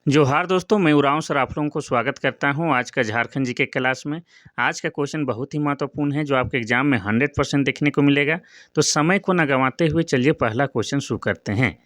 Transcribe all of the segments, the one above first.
जोहार दोस्तों, मैं उरांव सर आप लोगों को स्वागत करता हूं आज का झारखंड जीके क्लास में। आज का क्वेश्चन बहुत ही महत्वपूर्ण है जो आपके एग्जाम में 100% देखने को मिलेगा। तो समय को न गंवाते हुए चलिए पहला क्वेश्चन शुरू करते हैं।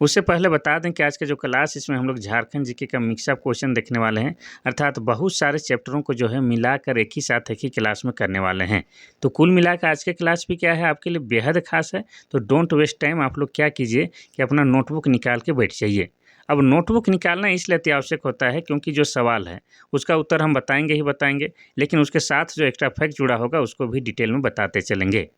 उससे पहले बता दें कि आज का जो क्लास इसमें हम लोग झारखंड जीके का मिक्सअप क्वेश्चन देखने वाले हैं, अर्थात बहुत सारे चैप्टरों को जो है मिलाकर एक ही साथ एक ही क्लास में करने वाले हैं। तो कुल मिलाकर आज के क्लास भी क्या है आपके लिए बेहद खास है। तो डोंट वेस्ट टाइम, आप लोग क्या कीजिए कि अपना नोटबुक निकाल के बैठ जाइए। अब नोटबुक निकालना इसलिए अति आवश्यक होता है क्योंकि जो सवाल है उसका उत्तर हम बताएंगे ही बताएंगे, लेकिन उसके साथ जो एक्स्ट्रा फैक्ट जुड़ा होगा उसको भी डिटेल में बताते चलेंगे।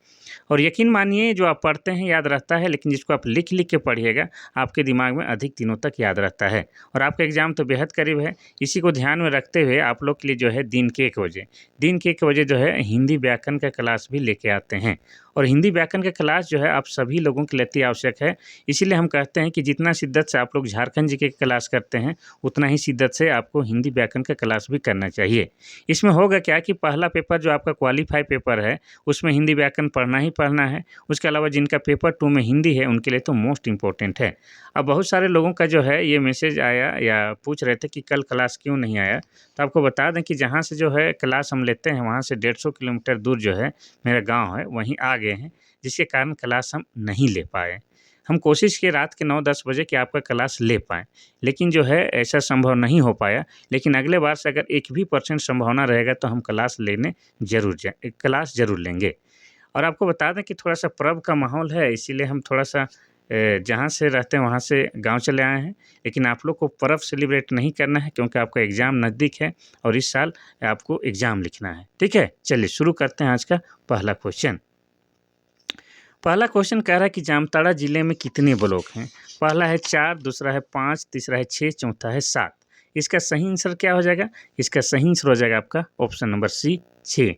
और यकीन मानिए जो आप पढ़ते हैं याद रहता है, लेकिन जिसको आप लिख लिख के पढ़िएगा आपके दिमाग में अधिक दिनों तक याद रहता है। और आपका एग्जाम तो बेहद करीब है, इसी को ध्यान में रखते हुए आप लोग के लिए जो है दिन के 1 बजे जो है हिंदी व्याकरण का क्लास भी लेके आते हैं। और हिंदी व्याकरण का क्लास जो है आप सभी लोगों के लिए अति आवश्यक है। इसीलिए हम कहते हैं कि जितना शिद्दत से आप लोग झारखंड जीके का क्लास करते हैं उतना ही शिद्दत से आपको हिंदी व्याकरण का क्लास भी करना चाहिए। इसमें होगा क्या कि पहला पेपर जो आपका क्वालिफाई पेपर है उसमें हिंदी व्याकरण पढ़ना ही पढ़ना है। उसके अलावा जिनका पेपर 2 में हिंदी है उनके लिए तो मोस्ट इम्पोर्टेंट है। अब बहुत सारे लोगों का जो है ये मैसेज आया या पूछ रहे थे कि कल क्लास क्यों नहीं आया। तो आपको बता दें कि जहाँ से जो है क्लास हम लेते हैं वहाँ से 150 किलोमीटर दूर जो है मेरा गाँव है, वहीं आ गए हैं, जिसके कारण क्लास हम नहीं ले पाए। हम कोशिश किए रात के 9-10 बजे कि आपका क्लास ले पाएँ, लेकिन जो है ऐसा संभव नहीं हो पाया। लेकिन अगले बार से अगर 1 भी % संभावना रहेगा तो हम क्लास ज़रूर लेंगे। और आपको बता दें कि थोड़ा-सा पर्व का माहौल है, इसीलिए हम थोड़ा-सा जहाँ से रहते हैं वहाँ से गाँव चले आए हैं। लेकिन आप लोग को पर्व सेलिब्रेट नहीं करना है क्योंकि आपका एग्ज़ाम नज़दीक है और इस साल आपको एग्ज़ाम लिखना है। ठीक है? चलिए शुरू करते हैं आज का पहला क्वेश्चन। पहला क्वेश्चन कह रहा है कि जामताड़ा जिले में कितने ब्लॉक हैं? पहला है 4, दूसरा है 5, तीसरा है 6, चौथा है 7। इसका सही आंसर क्या हो जाएगा? इसका सही आंसर हो जाएगा आपका ऑप्शन नंबर सी 6।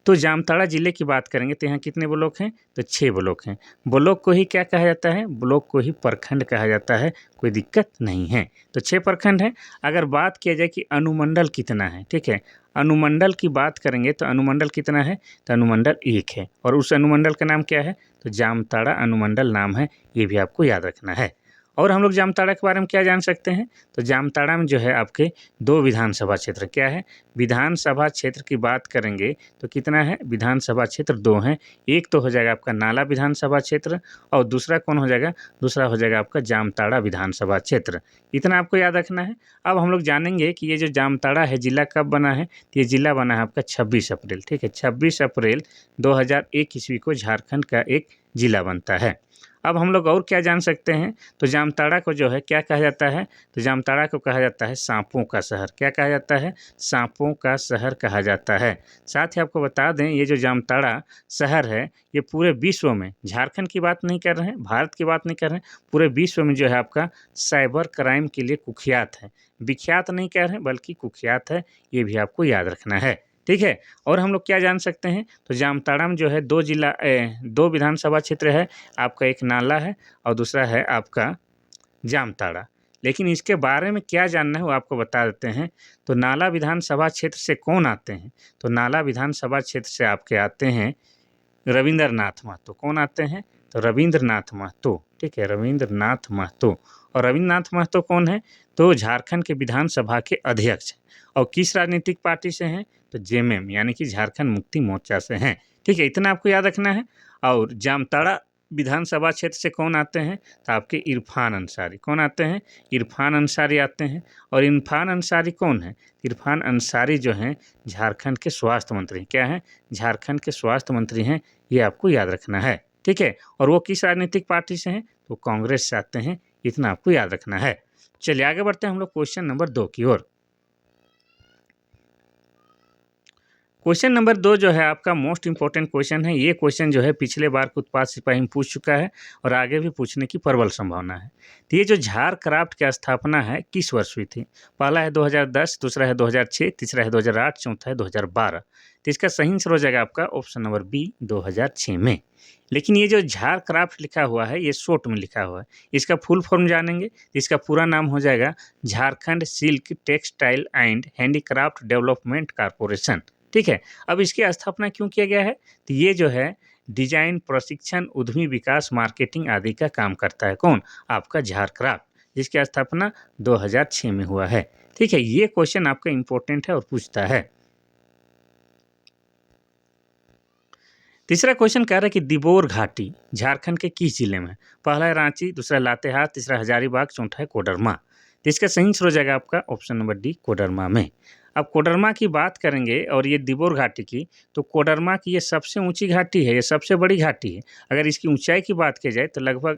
तो जामताड़ा जिले की बात करेंगे तो यहाँ कितने ब्लॉक हैं? तो 6 ब्लॉक हैं। ब्लॉक को ही क्या कहा जाता है? ब्लॉक को ही प्रखंड कहा जाता है, कोई दिक्कत नहीं है। तो 6 प्रखंड हैं। अगर बात किया जाए कि अनुमंडल कितना है, ठीक है? अनुमंडल की बात करेंगे तो अनुमंडल कितना है? तो अनुमंडल 1 है और उस अनुमंडल का नाम क्या है? तो जामताड़ा अनुमंडल नाम है, ये भी आपको याद रखना है। और हम लोग जामताड़ा के बारे में क्या जान सकते हैं? तो जामताड़ा में जो है आपके 2 विधानसभा क्षेत्र क्या है? विधानसभा क्षेत्र की बात करेंगे तो कितना है? विधानसभा क्षेत्र 2 हैं। एक तो हो जाएगा आपका नाला विधानसभा क्षेत्र और दूसरा कौन हो जाएगा? दूसरा हो जाएगा आपका जामताड़ा विधानसभा क्षेत्र। इतना आपको याद रखना है। अब हम लोग जानेंगे कि ये जो जामताड़ा है जिला कब बना है? तो ये जिला बना है आपका 26 अप्रैल, ठीक है? 26 अप्रैल 2001 ईस्वी को झारखंड का एक जिला बनता है। अब हम लोग और क्या जान सकते हैं? तो जामताड़ा को जो है क्या कहा जाता है? तो जामताड़ा को कहा जाता है साँपों का शहर। क्या कहा जाता है? साँपों का शहर कहा जाता है। साथ ही आपको बता दें ये जो जामताड़ा शहर है ये पूरे विश्व में, झारखंड की बात नहीं कर रहे हैं, भारत की बात नहीं कर रहे हैं, पूरे विश्व में जो है आपका साइबर क्राइम के लिए कुख्यात है। विख्यात नहीं कह रहे हैं बल्कि कुख्यात है, ये भी आपको याद रखना है। ठीक है? और हम लोग क्या जान सकते हैं? तो जामताड़ा में जो है 2 विधानसभा क्षेत्र है, आपका एक नाला है और दूसरा है आपका जामताड़ा। लेकिन इसके बारे में क्या जानना है वो आपको बता देते हैं। तो नाला विधानसभा क्षेत्र से कौन आते हैं? तो नाला विधानसभा क्षेत्र से आपके आते हैं रविंद्रनाथ महतो। कौन आते हैं? तो रविंद्रनाथ महतो, ठीक है? रविंद्रनाथ महतो। और रविंद्रनाथ महतो कौन है? तो झारखंड के विधानसभा के अध्यक्ष हैं। और किस राजनीतिक पार्टी से हैं? तो जेएमएम यानी कि झारखंड मुक्ति मोर्चा से हैं। ठीक है? इतना आपको याद रखना है। और जामताड़ा विधानसभा क्षेत्र से कौन आते हैं? तो आपके इरफान अंसारी। कौन आते हैं? इरफान अंसारी आते हैं। और इरफान अंसारी कौन है? इरफान अंसारी जो हैं झारखंड के स्वास्थ्य मंत्री। क्या हैं? झारखंड के स्वास्थ्य मंत्री हैं, ये आपको याद रखना है। ठीक है? और वो किस राजनीतिक पार्टी से हैं? तो कांग्रेस से आते हैं, इतना आपको याद रखना है। चलिए आगे बढ़ते हैं हम लोग क्वेश्चन नंबर 2 की ओर। क्वेश्चन नंबर 2 जो है आपका मोस्ट इम्पोर्टेंट क्वेश्चन है। ये क्वेश्चन जो है पिछले बार के उत्पाद सिपाही में पूछ चुका है और आगे भी पूछने की प्रबल संभावना है। तो ये जो झारक्राफ्ट की स्थापना है किस वर्ष हुई थी? पहला है 2010, दूसरा है 2006, तीसरा है 2008, चौथा है 2012। तो इसका सही आंसर हो जाएगा आपका ऑप्शन नंबर बी 2006 में। लेकिन ये जो झारक्राफ्ट लिखा हुआ है ये शॉर्ट में लिखा हुआ है। इसका फुल फॉर्म जानेंगे, इसका पूरा नाम हो जाएगा Jharkhand silk textile and handicraft development corporation. ठीक है? अब इसकी स्थापना क्यों किया गया है? तो ये जो है डिजाइन, प्रशिक्षण, उद्यमी विकास, मार्केटिंग आदि का काम करता है। कौन? आपका झारक्राफ्ट। जिसकी स्थापना 2006 में हुआ है। ठीक है, ये क्वेश्चन आपका इंपॉर्टेंट है और पूछता है। तीसरा क्वेश्चन कह रहा है कि दिबोर घाटी झारखंड के किस जिले में? पहला है रांची, दूसरा लातेहार, तीसरा हजारीबाग, चौथा है कोडरमा। तो इसका सही आंसर हो जाएगा आपका ऑप्शन नंबर डी, कोडरमा में। अब कोडरमा की बात करेंगे और ये दिबोर घाटी की, तो कोडरमा की ये सबसे ऊंची घाटी है, ये सबसे बड़ी घाटी है। अगर इसकी ऊंचाई की बात की जाए तो लगभग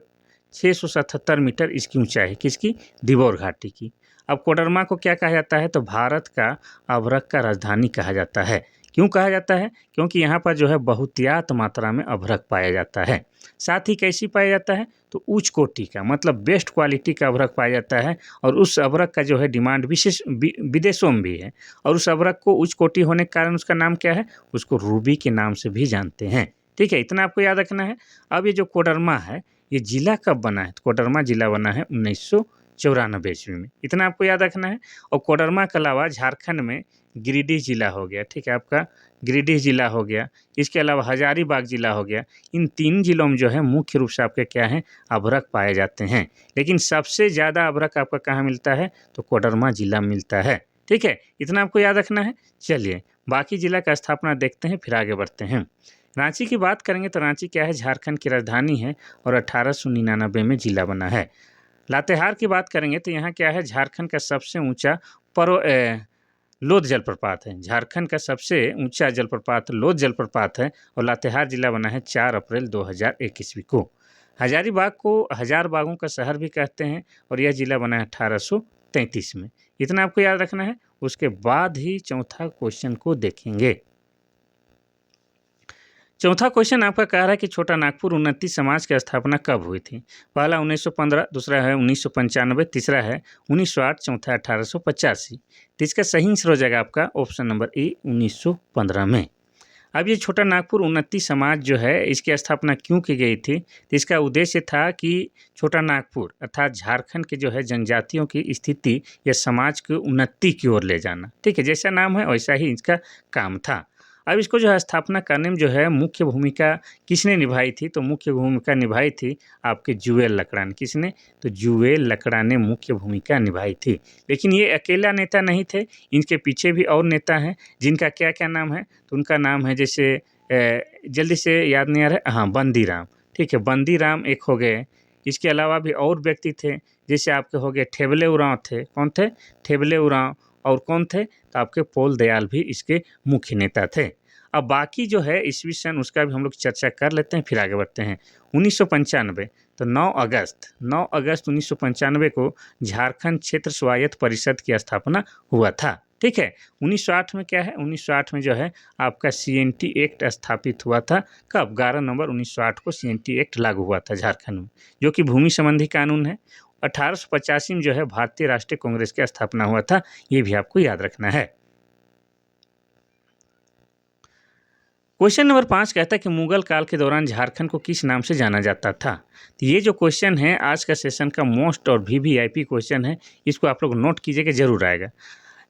677 मीटर इसकी ऊंचाई है, किसकी? दिबोर घाटी की। अब कोडरमा को क्या कहा जाता है? तो भारत का अभ्रक का राजधानी कहा जाता है। क्यों कहा जाता है? क्योंकि यहाँ पर जो है बहुतायत मात्रा में अभ्रक पाया जाता है। साथ ही कैसी पाया जाता है? तो उच्च कोटि का, मतलब बेस्ट क्वालिटी का अभ्रक पाया जाता है और उस अभ्रक का जो है डिमांड विशेष विदेशों में भी है। और उस अभ्रक को उच्च कोटि होने के कारण उसका नाम क्या है? उसको रूबी के नाम से भी जानते हैं। ठीक है, इतना आपको याद रखना है। अब ये जो कोडरमा है, ये जिला कब बना है? तो कोडरमा जिला बना है 1994 ईस्वी में। इतना आपको याद रखना है। और कोडरमा के अलावा झारखंड में गिरिडीह जिला हो गया, ठीक है, आपका गिरिडीह जिला हो गया, इसके अलावा हजारीबाग जिला हो गया। इन 3 जिलों में जो है मुख्य रूप से आपके क्या हैं? अभ्रक पाए जाते हैं। लेकिन सबसे ज़्यादा अभ्रक आपका कहाँ मिलता है? तो कोडरमा जिला में मिलता है। ठीक है, इतना आपको याद रखना है। चलिए बाकी जिला का स्थापना देखते हैं, फिर आगे बढ़ते हैं। रांची की बात करेंगे तो रांची क्या है? झारखंड की राजधानी है और 1899 में जिला बना है। लातेहार की बात करेंगे तो यहाँ क्या है? झारखंड का सबसे ऊंचा लोध जलप्रपात है। झारखंड का सबसे ऊंचा जलप्रपात लोध जलप्रपात है और लातेहार जिला बना है 4 अप्रैल 2001 ईस्वी को। हजारीबाग को हजार बागों का शहर भी कहते हैं और यह जिला बना है 1833 में। इतना आपको याद रखना है। उसके बाद ही चौथा क्वेश्चन को देखेंगे। चौथा क्वेश्चन आपका कह रहा है कि छोटा नागपुर उन्नति समाज की स्थापना कब हुई थी? पहला 1915, दूसरा है 1995, तीसरा है 1908, चौथा 1885। तो इसका सही आंसर हो जाएगा आपका ऑप्शन नंबर ए, 1915 में। अब ये छोटा नागपुर उन्नति समाज जो है, इसकी स्थापना क्यों की गई थी? तो इसका उद्देश्य था कि छोटा नागपुर अर्थात झारखंड के जो है जनजातियों की स्थिति या समाज की उन्नति की ओर ले जाना। ठीक है, जैसा नाम है वैसा ही इसका काम था। अब इसको जो है स्थापना करने में जो है मुख्य भूमिका किसने निभाई थी? तो मुख्य भूमिका निभाई थी आपके जुएल लकड़ा ने। किसने? तो जुएल लकड़ा ने मुख्य भूमिका निभाई थी। लेकिन ये अकेला नेता नहीं थे, इनके पीछे भी और नेता हैं जिनका क्या क्या नाम है? तो उनका नाम है, जैसे जल्दी से याद नहीं आ रहा है, हाँ, बंदी राम। ठीक है, बंदी राम एक हो गए। इसके अलावा भी और व्यक्ति थे, जैसे आपके हो गए ठेबले उरांव थे। कौन थे? ठेबले उरांव। और कौन थे? तो आपके पोल दयाल भी इसके मुख्य नेता थे। अब बाकी जो है ईस्वी सन उसका भी हम लोग चर्चा कर लेते हैं, फिर आगे बढ़ते हैं। 1995, तो 9 अगस्त 1995 को झारखंड क्षेत्र स्वायत्त परिषद की स्थापना हुआ था। ठीक है, 1908 में क्या है? 1908 में जो है आपका CNT एक्ट स्थापित हुआ था। कब? 11 नवंबर 1908 को CNT एक्ट लागू हुआ था झारखंड में, जो कि भूमि संबंधी कानून है। 1885 में जो है भारतीय राष्ट्रीय कांग्रेस की स्थापना हुआ था। ये भी आपको याद रखना है। क्वेश्चन नंबर 5 कहता है कि मुगल काल के दौरान झारखंड को किस नाम से जाना जाता था? तो ये जो क्वेश्चन है आज का सेशन का मोस्ट और VVIP क्वेश्चन है, इसको आप लोग नोट कीजिएगा, जरूर आएगा।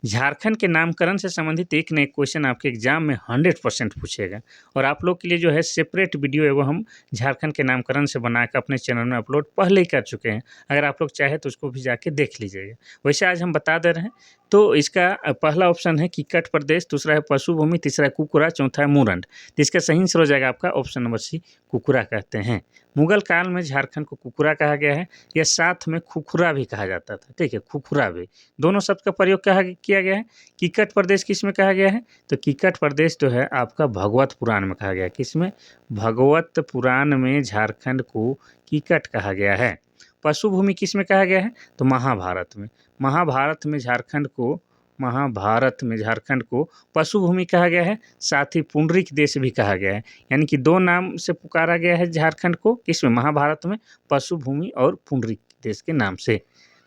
झारखंड के नामकरण से संबंधित एक न एक क्वेश्चन आपके एग्जाम में 100% पूछेगा और आप लोग के लिए जो है सेपरेट वीडियो एगो हम झारखंड के नामकरण से बनाकर अपने चैनल में अपलोड पहले ही कर चुके हैं। अगर आप लोग चाहे तो उसको भी जाके देख लीजिएगा। वैसे आज हम बता दे रहे हैं। तो इसका पहला ऑप्शन है किक्कट प्रदेश, दूसरा है पशुभूमि, तीसरा है कुकुरा, चौथा है मुरंड। तो इसका सही आंसर हो जाएगा आपका ऑप्शन नंबर सी, कुकुरा कहते हैं। मुगल काल में झारखंड को कुकुरा कहा गया है, या साथ में खुखुरा भी कहा जाता था। ठीक है, खुखुरा भी, दोनों शब्द का प्रयोग किया गया है। किक्कट प्रदेश किस में कहा गया है? तो किक्कट प्रदेश जो है आपका भगवत पुराण में कहा गया है। किसमें? भगवत पुराण में झारखंड को किक्कट कहा गया है। पशुभूमि किस में कहा गया है? तो महाभारत में। महाभारत में झारखंड को पशुभूमि कहा गया है। साथ ही पुंडरीक देश भी कहा गया है। यानी कि 2 नाम से पुकारा गया है झारखंड को। किसमें? महाभारत में, पशुभूमि और पुंडरीक देश के नाम से।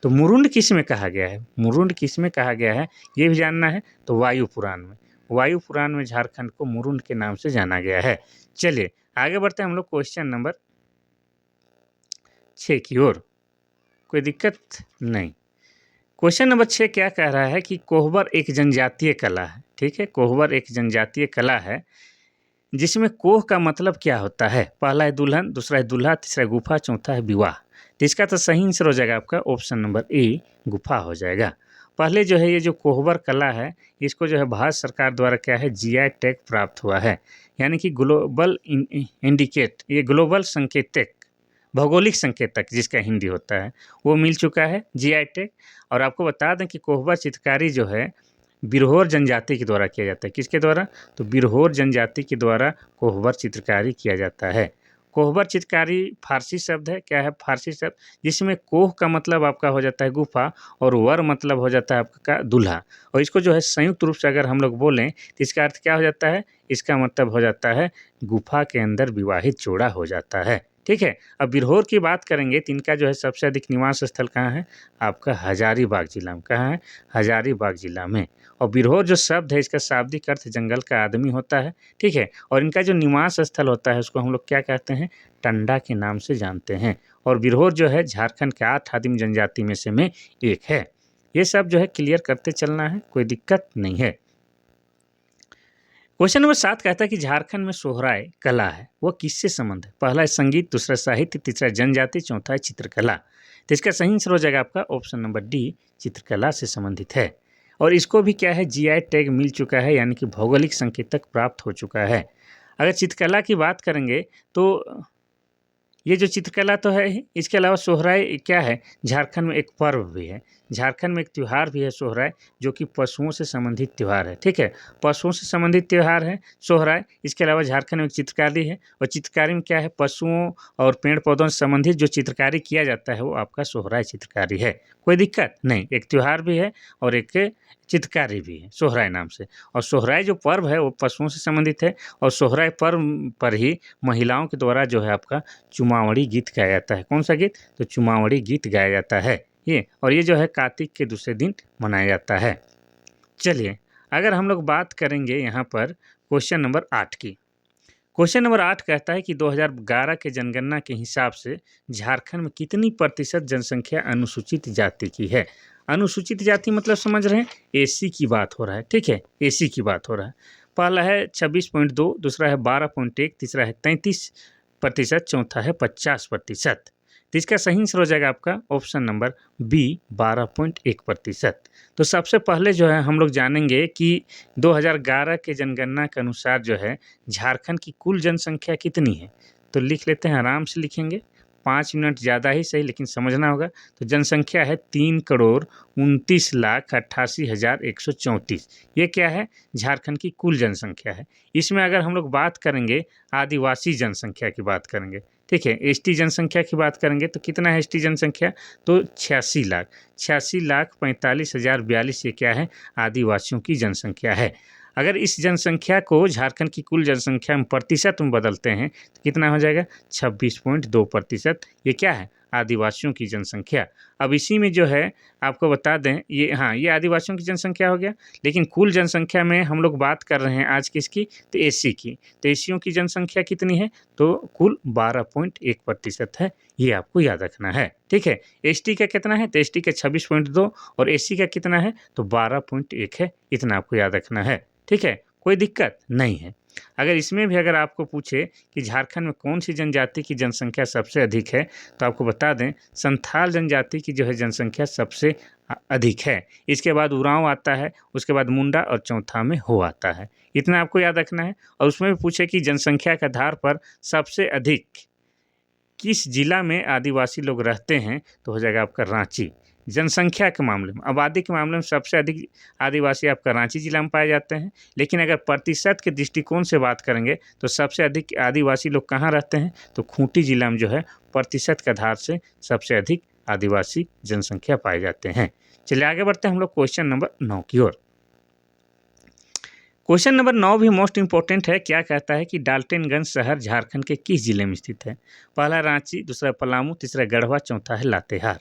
तो मुरुंड किस में कहा गया है? मुरुंड किस में कहा गया है ये भी जानना है। तो वायु पुराण में। वायु पुराण में झारखंड को मुरुंड के नाम से जाना गया है। चलिए आगे बढ़ते हैं हम लोग क्वेश्चन नंबर 6 की ओर। कोई दिक्कत नहीं। क्वेश्चन नंबर 6 क्या कह रहा है कि कोहबर एक जनजातीय कला है। ठीक है, कोहबर एक जनजातीय कला है जिसमें कोह का मतलब क्या होता है? पहला है दुल्हन, दूसरा है दूल्हा, तीसरा है गुफा, चौथा है विवाह। तो इसका तो सही आंसर हो जाएगा आपका ऑप्शन नंबर ए गुफा हो जाएगा। पहले जो है ये जो कोहबर कला है इसको जो है भारत सरकार द्वारा क्या है जीआई टैग प्राप्त हुआ है, यानी कि ग्लोबल इंडिकेट, ये ग्लोबल संकेतक, भौगोलिक संकेतक जिसका हिंदी होता है वो मिल चुका है जीआई टैग। और आपको बता दें कि कोहबर चित्रकारी जो है बिरहोर जनजाति के द्वारा किया जाता है। किसके द्वारा? तो बिरहोर जनजाति के द्वारा कोहबर चित्रकारी किया जाता है। कोहबर चित्रकारी फारसी शब्द है, क्या है फारसी शब्द, जिसमें कोह का मतलब आपका हो जाता है गुफा और वर मतलब हो जाता है आपका दूल्हा। और इसको जो है संयुक्त रूप से अगर हम लोग बोलें तो इसका अर्थ क्या हो जाता है, इसका मतलब हो जाता है गुफा के अंदर विवाहित जोड़ा हो जाता है। ठीक है। अब बिरहोर की बात करेंगे तो इनका जो है सबसे अधिक निवास स्थल कहाँ है, आपका हजारीबाग जिला में। कहाँ है? हजारीबाग जिला में। और बिरहोर जो शब्द है इसका शाब्दिक अर्थ जंगल का आदमी होता है। ठीक है। और इनका जो निवास स्थल होता है उसको हम लोग क्या कहते हैं, टंडा के नाम से जानते हैं। और बिरहोर जो है झारखंड के 8 आदिम जनजाति में से में एक है। ये सब जो है क्लियर करते चलना है, कोई दिक्कत नहीं है। क्वेश्चन नंबर 7 कहता है कि झारखंड में सोहराय कला है वो किससे संबंध है? पहला है संगीत, दूसरा साहित्य, तीसरा जनजाति, चौथा है चित्रकला। तो इसका सही आंसर हो जाएगा आपका ऑप्शन नंबर डी, चित्रकला से संबंधित है। और इसको भी क्या है जीआई टैग मिल चुका है, यानी कि भौगोलिक संकेतक प्राप्त हो चुका है। अगर चित्रकला की बात करेंगे तो ये जो चित्रकला तो है ही, इसके अलावा सोहराय क्या है, झारखंड में एक पर्व भी है, झारखंड में एक त्यौहार भी है सोहराय, जो कि पशुओं से संबंधित त्यौहार है। ठीक है, पशुओं से संबंधित त्यौहार है सोहराय। इसके अलावा झारखंड में एक चित्रकारी है, और चित्रकारी में क्या है, पशुओं और पेड़ पौधों से संबंधित जो चित्रकारी किया जाता है वो आपका सोहराय चित्रकारी है। कोई दिक्कत नहीं, एक त्यौहार भी है और एक चित्रकारी भी है सोहराय नाम से। और सोहराय जो पर्व है वो पशुओं से संबंधित है, और सोहराय पर्व पर ही महिलाओं के द्वारा जो है आपका चुमावड़ी गीत गाया जाता है। कौन सा गीत? तो चुमावड़ी गीत गाया जाता है ये। और ये जो है कार्तिक के दूसरे दिन मनाया जाता है। चलिए अगर हम लोग बात करेंगे यहाँ पर क्वेश्चन नंबर 8 की। क्वेश्चन नंबर 8 कहता है कि 2011 के जनगणना के हिसाब से झारखंड में कितनी प्रतिशत जनसंख्या अनुसूचित जाति की है? अनुसूचित जाति मतलब समझ रहे हैं, एसी की बात हो रहा है। ठीक है, एसी की बात हो रहा है। पहला है 26.2, दूसरा है 12.1, तीसरा है 33%, चौथा है 50%। तो इसका सही आंसर हो जाएगा आपका ऑप्शन नंबर बी, 12.1%। तो सबसे पहले जो है हम लोग जानेंगे कि 2011 के जनगणना के अनुसार जो है झारखंड की कुल जनसंख्या कितनी है। तो लिख लेते हैं, आराम से लिखेंगे, 5 मिनट ज़्यादा ही सही लेकिन समझना होगा। तो जनसंख्या है 3,29,88,134। ये क्या है? झारखंड की कुल जनसंख्या है। इसमें अगर हम लोग बात करेंगे आदिवासी जनसंख्या की बात करेंगे, ठीक है, एसटी जनसंख्या की बात करेंगे तो कितना है एसटी जनसंख्या? तो 86,45,042 ये क्या है? आदिवासियों की जनसंख्या है। अगर इस जनसंख्या को झारखंड की कुल जनसंख्या में प्रतिशत में बदलते हैं तो कितना हो जाएगा? 26.2%। ये क्या है? आदिवासियों की जनसंख्या। अब इसी में जो है आपको बता दें, ये हाँ ये आदिवासियों की जनसंख्या हो गया, लेकिन कुल जनसंख्या में हम लोग बात कर रहे हैं आज किसकी? तो एसी की। तो एसियों की जनसंख्या कितनी है? तो कुल 12.1% है। ये आपको याद रखना है। ठीक है, एसटी का कितना है? तो एसटी का 26.2 और एसी का कितना है? तो 12.1 है। इतना आपको याद रखना है। ठीक है, कोई दिक्कत नहीं है। अगर इसमें भी अगर आपको पूछे कि झारखंड में कौन सी जनजाति की जनसंख्या सबसे अधिक है तो आपको बता दें संथाल जनजाति की जो है जनसंख्या सबसे अधिक है। इसके बाद उरांव आता है, उसके बाद मुंडा और चौथा में हो आता है। इतना आपको याद रखना है। और उसमें भी पूछे कि जनसंख्या के आधार पर सबसे अधिक किस जिला में आदिवासी लोग रहते हैं तो हो जाएगा आपका रांची। जनसंख्या के मामले में, आबादी के मामले में सबसे अधिक आदिवासी आपका रांची जिला में पाए जाते हैं। लेकिन अगर प्रतिशत के दृष्टिकोण से बात करेंगे तो सबसे अधिक आदिवासी लोग कहाँ रहते हैं? तो खूंटी जिला में जो है प्रतिशत के आधार से सबसे अधिक आदिवासी जनसंख्या पाए जाते हैं। चलिए आगे बढ़ते हैं हम लोग क्वेश्चन नंबर 9 की ओर। क्वेश्चन नंबर 9 भी मोस्ट इंपॉर्टेंट है। क्या कहता है कि डाल्टनगंज शहर झारखंड के किस जिले में स्थित है? पहला रांची, दूसरा पलामू, तीसरा गढ़वा, चौथा है लातेहार।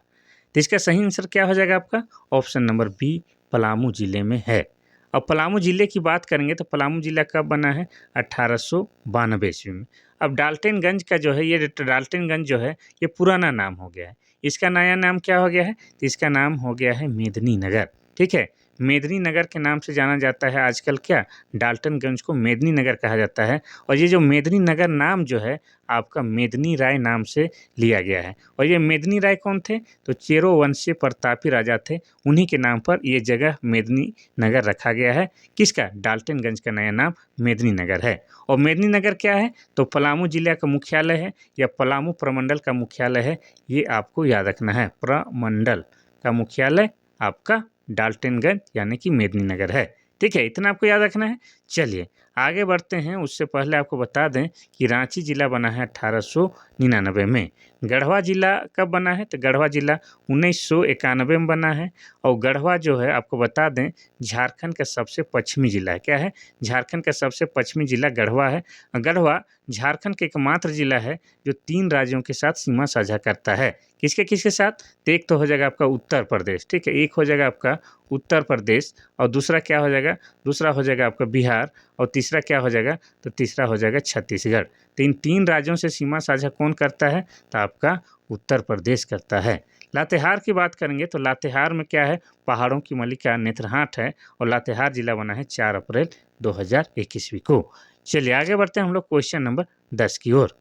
तो इसका सही आंसर क्या हो जाएगा आपका? ऑप्शन नंबर बी, पलामू जिले में है। अब पलामू जिले की बात करेंगे तो पलामू जिला कब बना है? 1892 ईस्वी में। अब डाल्टनगंज का जो है, ये डाल्टनगंज जो है ये पुराना नाम हो गया है। इसका नया नाम क्या हो गया है? तो इसका नाम हो गया है मेदिनीनगर। ठीक है, मेदिनीनगर के नाम से जाना जाता है आजकल क्या, डाल्टनगंज को मेदिनीनगर कहा जाता है। और ये जो मेदिनीनगर नाम जो है आपका मेदिनी राय नाम से लिया गया है। और ये मेदिनी राय कौन थे, तो चेरो वंशीय प्रतापी राजा थे, उन्हीं के नाम पर ये जगह मेदिनीनगर रखा गया है। किसका, डाल्टनगंज का नया नाम मेदिनीनगर है। और मेदिनीनगर क्या है, तो पलामू जिला का मुख्यालय है या पलामू प्रमंडल का मुख्यालय है, ये आपको याद रखना है। प्रमंडल का मुख्यालय आपका डाल्टनगंज यानी कि मेदिनीनगर है। ठीक है, इतना आपको याद रखना है। चलिए आगे बढ़ते हैं, उससे पहले आपको बता दें कि रांची जिला बना है 1899 में। गढ़वा जिला कब बना है, तो गढ़वा जिला 1991 में बना है। और गढ़वा जो है आपको बता दें झारखंड का सबसे पश्चिमी जिला है। क्या है, झारखंड का सबसे पश्चिमी जिला गढ़वा है। गढ़वा झारखंड का एकमात्र जिला है जो 3 राज्यों के साथ सीमा साझा करता है। किसके किसके साथ, तो एक तो हो जाएगा आपका उत्तर प्रदेश, ठीक है, एक हो जाएगा आपका उत्तर प्रदेश, और दूसरा क्या हो जाएगा, दूसरा हो जाएगा आपका बिहार, और तीसरा क्या हो जाएगा, तो तीसरा हो जाएगा छत्तीसगढ़। तो इन 3 राज्यों से सीमा साझा कौन करता है, तो आपका उत्तर प्रदेश करता है। लातेहार की बात करेंगे तो लातेहार में क्या है, पहाड़ों की मलिका नेत्रहाट है, और लातेहार जिला बना है 4 अप्रैल 2021 को। चलिए आगे बढ़ते हैं हम लोग क्वेश्चन नंबर 10 की ओर।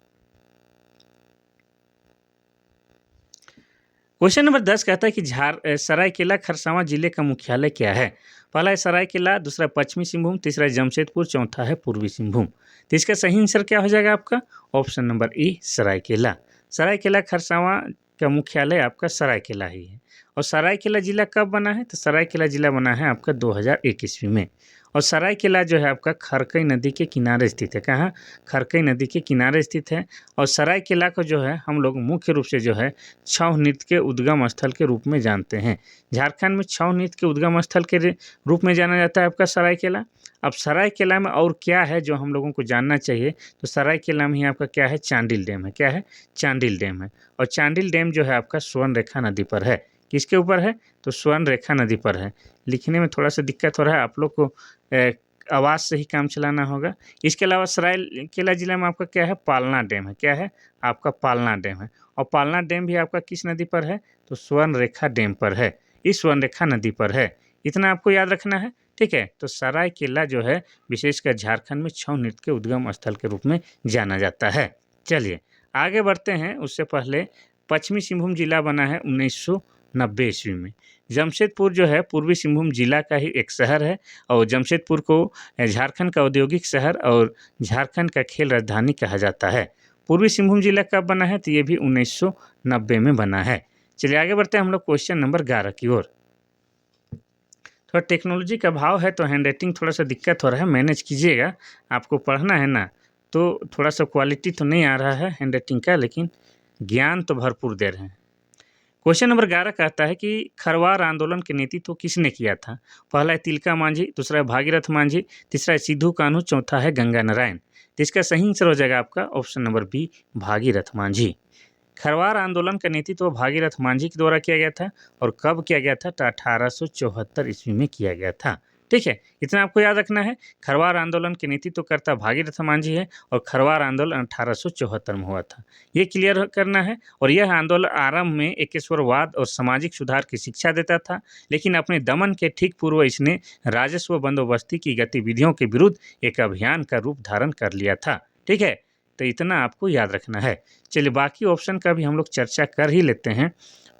क्वेश्चन नंबर 10 कहता है कि सरायकेला खरसावां जिले का मुख्यालय क्या है। पहला है सरायकेला, दूसरा पश्चिमी सिंहभूम, तीसरा जमशेदपुर, चौथा है पूर्वी सिंहभूम। तो इसका सही आंसर क्या हो जाएगा आपका, option number E Saraikela. Saraikela Kharsawan का मुख्यालय आपका सरायकेला ही है। और सरायकेला जिला कब बना है, तो सरायकेला जिला बना है आपका 2021 में। और सरायकेला जो है आपका खरकई नदी के किनारे स्थित है। कहाँ, खरकई नदी के किनारे स्थित है। और सरायकेला को जो है हम लोग मुख्य रूप से जो है छऊ नृत्य के उद्गम स्थल के रूप में जानते हैं। झारखंड में छऊ नृत्य के उद्गम स्थल के रूप में जाना जाता है आपका सरायकेला। अब सरायकेला में और क्या है जो हम लोगों को जानना चाहिए, तो सरायकेला में ही आपका क्या है, चांडिल डैम है। क्या है, चांडिल डैम है। और चांडिल डैम जो है आपका स्वर्णरेखा नदी पर है। किसके ऊपर है, तो स्वर्णरेखा नदी पर है। लिखने में थोड़ा सा दिक्कत हो रहा है, आप लोग को आवाज़ से ही काम चलाना होगा। इसके अलावा सरायकेला जिला में आपका क्या है, पालना डैम है। क्या है, आपका पालना डैम है। और पालना डैम भी आपका किस नदी पर है, तो स्वर्णरेखा डैम पर है, इस स्वर्णरेखा नदी पर है। इतना आपको याद रखना है। ठीक है, तो सरायकेला जो है विशेषकर झारखंड में छऊ नृत्य के उद्गम स्थल के रूप में जाना जाता है। चलिए आगे बढ़ते हैं, उससे पहले पश्चिमी सिंहभूम जिला बना है 1990 ईस्वी में। जमशेदपुर जो है पूर्वी सिंहभूम जिला का ही एक शहर है। और जमशेदपुर को झारखंड का औद्योगिक शहर और झारखंड का खेल राजधानी कहा जाता है। पूर्वी सिंहभूम जिला कब बना है, तो ये भी 1990 में बना है। चलिए आगे बढ़ते हैं हम लोग क्वेश्चन नंबर 11 की ओर। थोड़ा टेक्नोलॉजी का अभाव है तो हैंड राइटिंग थोड़ा सा दिक्कत हो रहा है, मैनेज कीजिएगा। आपको पढ़ना है ना, तो थोड़ा सा क्वालिटी तो नहीं आ रहा है हैंड राइटिंग का, लेकिन ज्ञान तो भरपूर दे रहे हैं। क्वेश्चन नंबर 11 कहता है कि खरवार आंदोलन के नेतृत्व किसने किया था। पहला है तिलका मांझी, दूसरा है भागीरथ मांझी, तीसरा है सिद्धू कान्हू, चौथा है गंगा नारायण। तो इसका सही आंसर हो जाएगा आपका option number B, Bhagirath Manjhi. Kharwar आंदोलन का नेतृत्व भागीरथ मांझी के द्वारा किया गया था। और कब किया गया था, तो 1874 ईस्वी में किया गया था। ठीक है, इतना आपको याद रखना है। खरवार आंदोलन के नेतृत्वकर्ता भागीरथ मांझी है, और खरवार आंदोलन 1874 में हुआ था, ये क्लियर करना है। और यह आंदोलन आरंभ में एकेश्वरवाद और सामाजिक सुधार की शिक्षा देता था, लेकिन अपने दमन के ठीक पूर्व इसने राजस्व बंदोबस्ती की गतिविधियों के विरुद्ध एक अभियान का रूप धारण कर लिया था। ठीक है, तो इतना आपको याद रखना है। चलिए बाकी ऑप्शन का भी हम लोग चर्चा कर ही लेते हैं।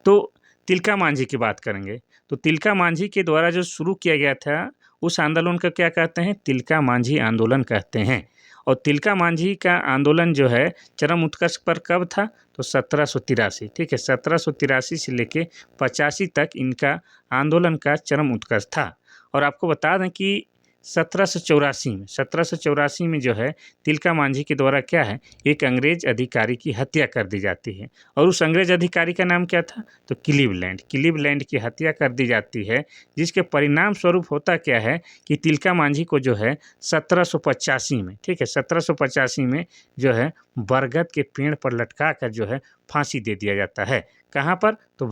तो तिलका मांझी की बात करेंगे, तो तिलका मांझी के द्वारा जो शुरू किया गया था उस आंदोलन को क्या कहते हैं, तिलका मांझी आंदोलन कहते हैं। और तिलका मांझी का आंदोलन जो है चरम उत्कर्ष पर कब था, तो 1783। ठीक है, 1783 से लेके 85 तक इनका आंदोलन का चरम उत्कर्ष था। और आपको बता दें कि 1784 में जो है तिलका मांझी के द्वारा क्या है, एक अंग्रेज अधिकारी की हत्या कर दी जाती है। और उस अंग्रेज अधिकारी का नाम क्या था, तो क्लीवलैंड की हत्या कर दी जाती है। जिसके परिणाम स्वरूप होता क्या है कि तिलका मांझी को जो है 1785 में, ठीक है, 1785 में जो है बरगद के पेड़ पर लटका कर जो है फांसी दे दिया जाता है। कहाँ पर, तो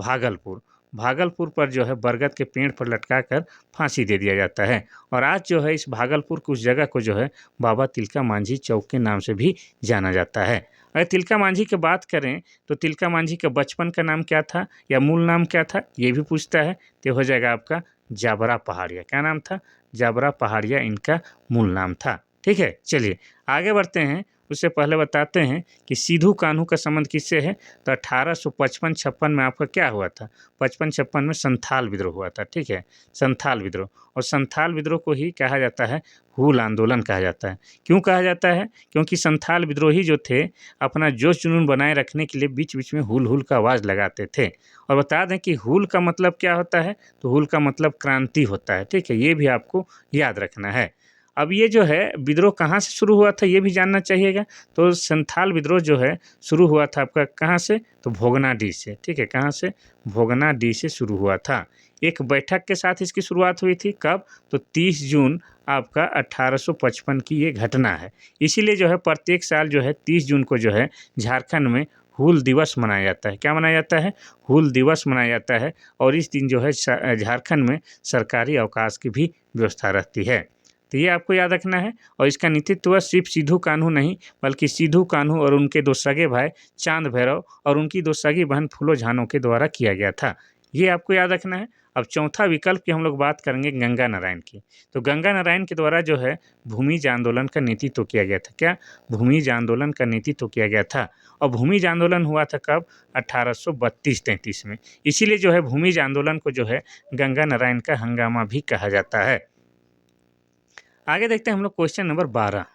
भागलपुर पर जो है बरगद के पेड़ पर लटका कर फांसी दे दिया जाता है। और आज जो है इस भागलपुर की उस जगह को जो है बाबा तिलका मांझी चौक के नाम से भी जाना जाता है। अगर तिलका मांझी की बात करें तो तिलका मांझी के बचपन का नाम क्या था या मूल नाम क्या था, ये भी पूछता है। तो हो जाएगा आपका जाबरा पहाड़िया। क्या नाम था? जाबरा पहाड़िया इनका मूल नाम था। ठीक है, चलिए आगे बढ़ते हैं। उससे पहले बताते हैं कि सिद्धू कान्हू का संबंध किससे है। तो 1855-56 में आपका क्या हुआ था? 55-56 में संथाल विद्रोह हुआ था। ठीक है, संथाल विद्रोह। और संथाल विद्रोह को ही कहा जाता है हूल आंदोलन कहा जाता है। क्यों कहा जाता है? क्योंकि संथाल विद्रोही जो थे अपना जोश जुनून बनाए रखने के लिए बीच बीच में हुल हुल का आवाज़ लगाते थे। और बता दें कि हुल का मतलब क्या होता है? तो हुल का मतलब क्रांति होता है। ठीक है, ये भी आपको याद रखना है। अब ये जो है विद्रोह कहाँ से शुरू हुआ था ये भी जानना चाहिएगा। तो संथाल विद्रोह जो है शुरू हुआ था आपका कहाँ से? तो भोगनाडीह से। ठीक है, कहाँ से? भोगनाडीह से शुरू हुआ था। एक बैठक के साथ इसकी शुरुआत हुई थी। कब? तो 30 जून आपका 1855 की ये घटना है। इसीलिए जो है प्रत्येक साल जो है 30 जून को जो है झारखंड में हूल दिवस मनाया जाता है। क्या मनाया जाता है? हूल दिवस मनाया जाता है। और इस दिन जो है झारखंड में सरकारी अवकाश की भी व्यवस्था रहती है। तो ये आपको याद रखना है। और इसका नेतृत्व सिर्फ सिद्धू कान्हू नहीं बल्कि सिद्धू कान्हू और उनके दो सगे भाई चांद भैरव और उनकी दो सगी बहन फूलो झानो के द्वारा किया गया था। ये आपको याद रखना है। अब चौथा विकल्प की हम लोग बात करेंगे गंगा नारायण की। तो गंगा नारायण के द्वारा जो है भूमिज आंदोलन का नेतृत्व किया गया था। क्या? भूमिज आंदोलन का नेतृत्व किया गया था। और भूमिज आंदोलन हुआ था कब? 1832-33 में। इसीलिए जो है भूमिज आंदोलन को जो है गंगा नारायण का हंगामा भी कहा जाता है। आगे देखते हैं हम लोग क्वेश्चन नंबर 12।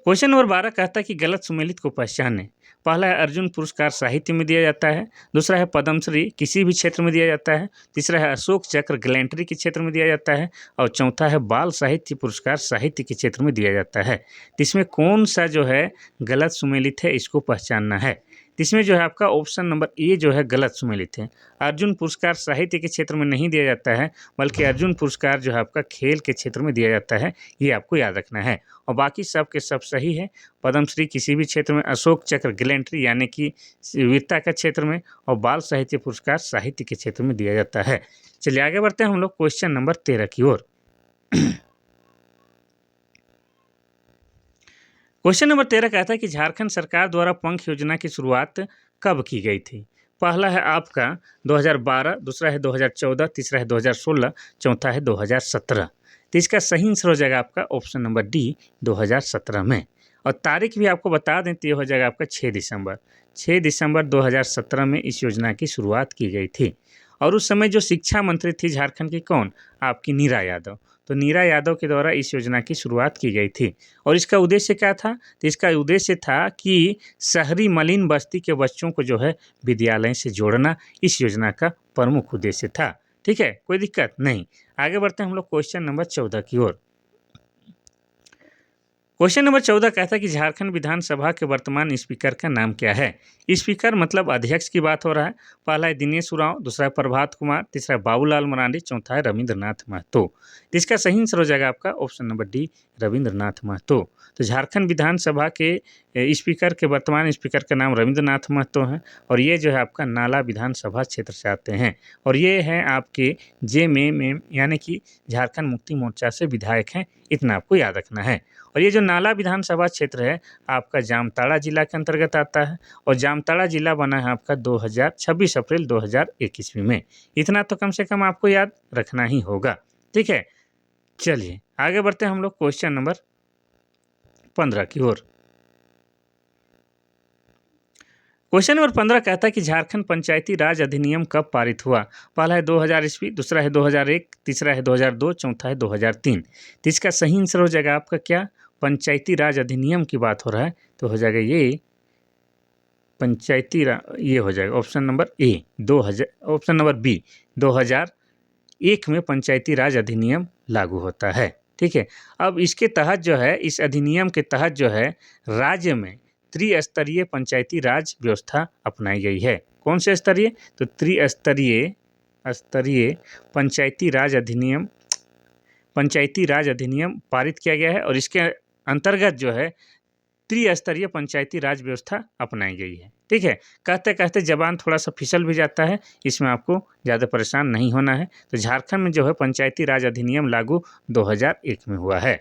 क्वेश्चन नंबर 12 कहता है कि गलत सुमेलित को पहचाने। पहला है अर्जुन पुरस्कार साहित्य में दिया जाता है। दूसरा है पद्मश्री किसी भी क्षेत्र में दिया जाता है। तीसरा है अशोक चक्र गैलेंट्री के क्षेत्र में दिया जाता है। और चौथा है बाल साहित्य पुरस्कार साहित्य के क्षेत्र में दिया जाता है। तो इसमें कौन सा जो है गलत सुमेलित है इसको पहचानना है। तो इसमें जो है आपका ऑप्शन नंबर ए जो है गलत सुमेलित है। अर्जुन पुरस्कार साहित्य के क्षेत्र में नहीं दिया जाता है बल्कि अर्जुन पुरस्कार जो है आपका खेल के क्षेत्र में दिया जाता है। ये आपको याद रखना है। और बाकी सब के सब सही है। पद्मश्री किसी भी क्षेत्र में, अशोक चक्र गैलेंट्री यानी कि वीरता का क्षेत्र में, और बाल साहित्य पुरस्कार साहित्य के क्षेत्र में दिया जाता है। चलिए आगे बढ़ते हैं हम लोग क्वेश्चन नंबर 13 की ओर। क्वेश्चन नंबर 13 कहता है कि झारखंड सरकार द्वारा पंख योजना की शुरुआत कब की गई थी। पहला है आपका 2012, दूसरा है 2014, तीसरा है 2016, चौथा है 2017। तो इसका सही आंसर हो जाएगा आपका ऑप्शन नंबर डी 2017 में। और तारीख भी आपको बता दें तो ये हो जाएगा आपका 6 दिसंबर। 6 दिसंबर 2017 में इस योजना की शुरुआत की गई थी। और उस समय जो शिक्षा मंत्री थी झारखंड की कौन? आपकी नीरा यादव। तो नीरा यादव के द्वारा इस योजना की शुरुआत की गई थी। और इसका उद्देश्य क्या था? तो इसका उद्देश्य था कि शहरी मलिन बस्ती के बच्चों को जो है विद्यालय से जोड़ना इस योजना का प्रमुख उद्देश्य था। ठीक है, कोई दिक्कत नहीं। आगे बढ़ते हैं हम लोग क्वेश्चन नंबर 14 की ओर। क्वेश्चन नंबर 14 कहता है कि झारखंड विधानसभा के वर्तमान स्पीकर का नाम क्या है। स्पीकर मतलब अध्यक्ष की बात हो रहा है। पहला है दिनेश उरांव, दूसरा है प्रभात कुमार, तीसरा है बाबूलाल मरांडी, चौथा है रविंद्रनाथ महतो। तो इसका सही आंसर हो जाएगा आपका option number D Ravindranath Mahato. तो झारखंड विधानसभा के स्पीकर के वर्तमान स्पीकर का नाम रविंद्रनाथ महतो है। और ये जो है आपका नाला विधानसभा क्षेत्र से आते हैं। और ये हैं आपके JMM यानी कि झारखंड मुक्ति मोर्चा से विधायक हैं। इतना आपको याद रखना है। और ये जो नाला विधानसभा क्षेत्र है आपका जामताड़ा जिला के अंतर्गत आता है। और जामताड़ा जिला बना है आपका 26 अप्रैल 2001 ईस्वी में। इतना तो कम से कम आपको याद रखना ही होगा। ठीक है, चलिए आगे बढ़ते हैं हम लोग क्वेश्चन नंबर 15 की ओर। क्वेश्चन नंबर 15 कहता है कि झारखंड पंचायती राज अधिनियम कब पारित हुआ। पहला है 2000 ईस्वी, दूसरा है 2001, तीसरा है 2002, चौथा है 2003। तो इसका सही आंसर हो जाएगा आपका क्या? पंचायती राज अधिनियम की बात हो रहा है तो हो जाएगा ये ये हो जाएगा option number A 2000, option number B 2001 में पंचायती राज अधिनियम लागू होता है। ठीक है, अब इसके तहत जो है इस अधिनियम के तहत जो है राज्य में त्रिस्तरीय पंचायती राज व्यवस्था अपनाई गई है। कौन से स्तरीय? तो स्तरीय पंचायती राज अधिनियम पारित किया गया है। और इसके अंतर्गत जो है त्रिस्तरीय पंचायती राज व्यवस्था अपनाई गई है। ठीक है, कहते कहते जबान थोड़ा सा फिसल भी जाता है, इसमें आपको ज़्यादा परेशान नहीं होना है। तो झारखंड में जो है पंचायती राज अधिनियम लागू 2001 में हुआ है।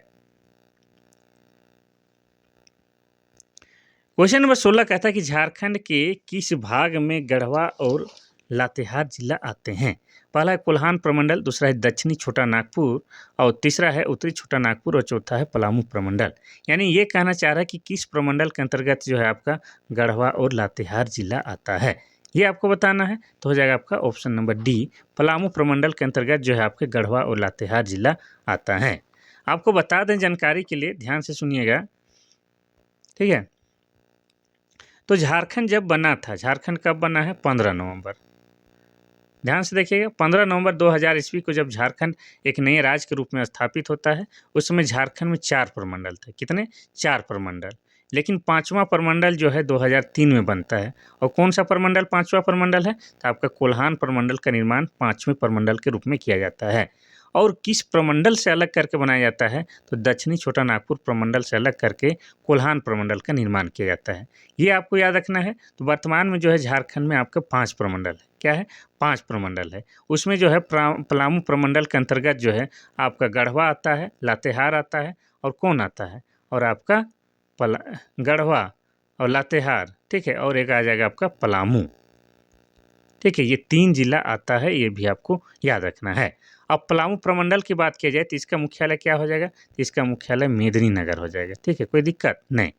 क्वेश्चन नंबर 16 कहता है कि झारखंड के किस भाग में गढ़वा और लातेहार जिला आते हैं। पहला है कोल्हान प्रमंडल, दूसरा है दक्षिणी छोटा नागपुर और तीसरा है उत्तरी छोटा नागपुर और चौथा है पलामू प्रमंडल। यानी ये कहना चाह रहा है कि किस प्रमंडल के अंतर्गत जो है आपका गढ़वा और लातेहार जिला आता है, ये आपको बताना है। तो हो जाएगा आपका ऑप्शन नंबर डी, पलामू प्रमंडल के अंतर्गत जो है आपके गढ़वा और लातेहार जिला आता है। आपको बता दें जानकारी के लिए, ध्यान से सुनिएगा, ठीक है। तो झारखंड जब बना था, झारखंड कब बना है? 15 नवंबर। ध्यान से देखिएगा, 15 नवंबर 2000 ईस्वी को जब झारखंड एक नए राज्य के रूप में स्थापित होता है, उस समय झारखंड में 4 प्रमंडल थे। कितने? 4 प्रमंडल। लेकिन 5वां प्रमंडल जो है 2003 में बनता है। और कौन सा प्रमंडल 5वां प्रमंडल है? तो आपका कोल्हान प्रमंडल का निर्माण 5वें प्रमंडल के रूप में किया जाता है। और किस प्रमंडल से अलग करके बनाया जाता है? तो दक्षिणी छोटा नागपुर प्रमंडल से अलग करके कोल्हान प्रमंडल का निर्माण किया जाता है। ये आपको याद रखना है। तो वर्तमान में जो है झारखंड में आपके 5 प्रमंडल है। क्या है? 5 प्रमंडल है। उसमें जो है पलामू प्रमंडल के अंतर्गत जो है आपका गढ़वा आता है, लातेहार आता है और कौन आता है? और आपका गढ़वा और लातेहार, ठीक है, और एक आ जाएगा आपका पलामू, ठीक है। ये 3 जिला आता है, ये भी आपको याद रखना है। अब पलामू प्रमंडल की बात किया जाए तो इसका मुख्यालय क्या हो जाएगा? तो इसका मुख्यालय मेदिनीनगर हो जाएगा, ठीक है। कोई दिक्कत नहीं,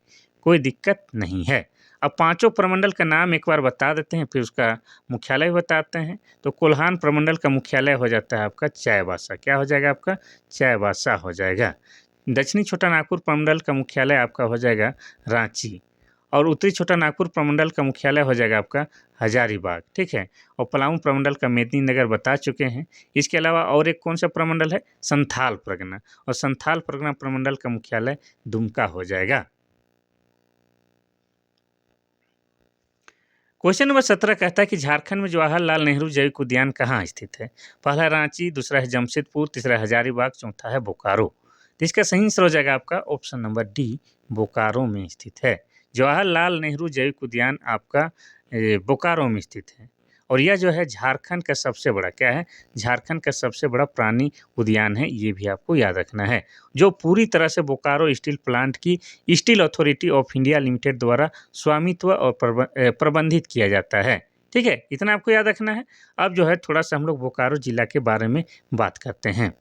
कोई दिक्कत नहीं है। अब 5 प्रमंडल का नाम एक बार बता देते हैं, फिर उसका मुख्यालय भी बताते हैं। तो कोल्हान प्रमंडल का मुख्यालय हो जाता है आपका चाईबासा। क्या हो जाएगा आपका? चाईबासा हो जाएगा। दक्षिणी छोटा नागपुर प्रमंडल का मुख्यालय आपका हो जाएगा रांची। और उत्तरी छोटा नागपुर प्रमंडल का मुख्यालय हो जाएगा आपका हजारीबाग, ठीक है। और पलामू प्रमंडल का मेदिनीनगर बता चुके हैं। इसके अलावा और एक कौन सा प्रमंडल है? संथाल परगना। और संथाल परगना प्रमंडल का मुख्यालय दुमका हो जाएगा। क्वेश्चन नंबर 17 कहता है कि झारखंड में जवाहरलाल नेहरू जैविक उद्यान कहाँ स्थित है? पहला रांची, दूसरा है जमशेदपुर, तीसरा हजारीबाग, चौथा है बोकारो। तो इसका सही आंसर हो जाएगा आपका ऑप्शन नंबर डी, बोकारो में स्थित है। जवाहरलाल नेहरू जैविक उद्यान आपका बोकारो में स्थित है। और यह जो है झारखंड का सबसे बड़ा, क्या है? झारखंड का सबसे बड़ा प्राणी उद्यान है, ये भी आपको याद रखना है। जो पूरी तरह से बोकारो स्टील प्लांट की steel authority of India limited द्वारा स्वामित्व और प्रबंधित किया जाता है, ठीक है। इतना आपको याद रखना है। अब जो है थोड़ा सा हम लोग बोकारो जिला के बारे में बात करते हैं।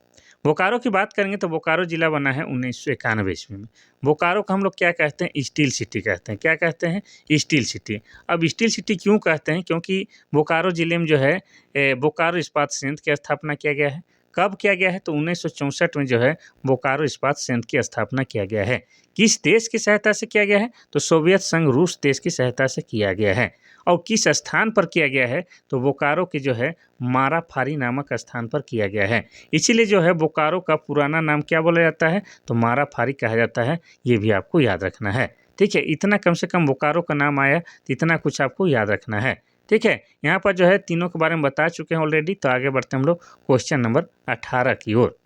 बोकारो की बात करेंगे तो बोकारो जिला बना है 1991 ईस्वी में। बोकारो को हम लोग क्या कहते हैं? स्टील सिटी कहते हैं। क्या कहते हैं? Steel city. अब स्टील सिटी क्यों कहते हैं? क्योंकि बोकारो जिले में जो है बोकारो इस्पात संयंत्र की स्थापना किया गया है। कब किया गया है? तो 1964 में जो है बोकारो इस्पात संयंत्र की स्थापना किया गया है। किस देश की सहायता से किया गया है? तो सोवियत संघ रूस देश की सहायता से किया गया है। और किस स्थान पर किया गया है? तो बोकारो के जो है माराफारी नामक स्थान पर किया गया है। इसीलिए जो है बोकारो का पुराना नाम क्या बोला जाता है? तो माराफारी कहा जाता है। ये भी आपको याद रखना है, ठीक है। इतना कम से कम बोकारो का नाम आया तो इतना कुछ आपको याद रखना है, ठीक है। यहाँ पर जो है तीनों के बारे में बता चुके हैं ऑलरेडी। तो आगे बढ़ते हैं हम लोग क्वेश्चन नंबर 18 की ओर।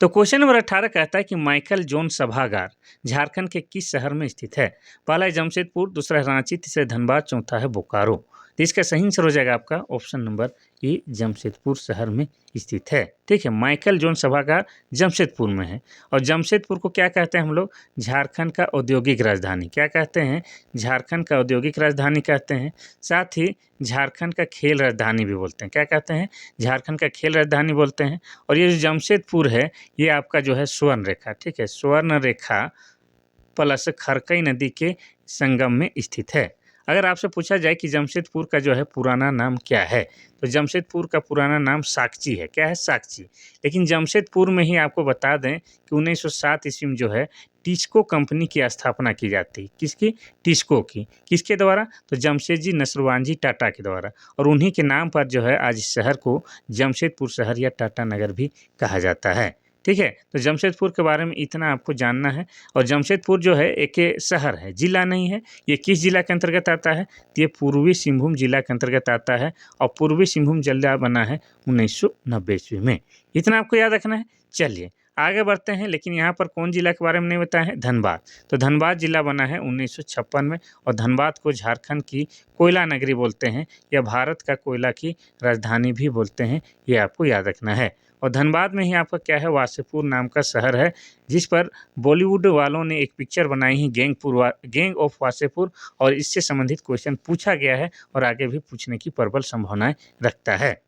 तो क्वेश्चन नंबर 18 कहता है कि माइकल जोन सभागार झारखंड के किस शहर में स्थित है? पहला है जमशेदपुर, दूसरा है रांची, तीसरा धनबाद, चौथा है बोकारो। तो इसका सही आंसर हो जाएगा आपका ऑप्शन नंबर ए, जमशेदपुर शहर में स्थित है, ठीक है। माइकल जोन सभागार जमशेदपुर में है। और जमशेदपुर को क्या कहते हैं हम लोग? झारखंड का औद्योगिक राजधानी। क्या कहते हैं? झारखंड का औद्योगिक राजधानी कहते हैं। साथ ही झारखंड का खेल राजधानी भी बोलते हैं। क्या कहते हैं? झारखंड का खेल राजधानी बोलते हैं। और ये जो जमशेदपुर है ये आपका जो है स्वर्ण रेखा, ठीक है, स्वर्ण रेखा प्लस खरकई नदी के संगम में स्थित है। अगर आपसे पूछा जाए कि जमशेदपुर का जो है पुराना नाम क्या है? तो जमशेदपुर का पुराना नाम साकची है। क्या है? साकची। लेकिन जमशेदपुर में ही आपको बता दें कि 1907 ईस्वी में जो है टिस्को कंपनी की स्थापना की जाती है। किसकी? टिस्को की। किसके द्वारा? तो जमशेदजी नसरुवानजी टाटा के द्वारा। और उन्हीं के नाम पर जो है आज इस शहर को जमशेदपुर शहर या टाटा नगर भी कहा जाता है, ठीक है। तो जमशेदपुर के बारे में इतना आपको जानना है। और जमशेदपुर जो है एक शहर है, जिला नहीं है। ये किस जिला के अंतर्गत आता है? तो ये पूर्वी सिंहभूम जिला के अंतर्गत आता है। और पूर्वी सिंहभूम जिला बना है 1990 ईस्वी में। इतना आपको याद रखना है। चलिए आगे बढ़ते हैं, लेकिन यहाँ पर कौन जिला के बारे में नहीं बताया है, धनबाद। तो धनबाद जिला बना है 1956 में, और धनबाद को झारखंड की कोयला नगरी बोलते हैं, या भारत का कोयला की राजधानी भी बोलते हैं, ये आपको याद रखना है। और धनबाद में ही आपका क्या है, वासेपुर नाम का शहर है, जिस पर बॉलीवुड वालों ने एक पिक्चर बनाई है गैंग ऑफ वासेपुर, और इससे संबंधित क्वेश्चन पूछा गया है और आगे भी पूछने की प्रबल संभावनाएं रखता है।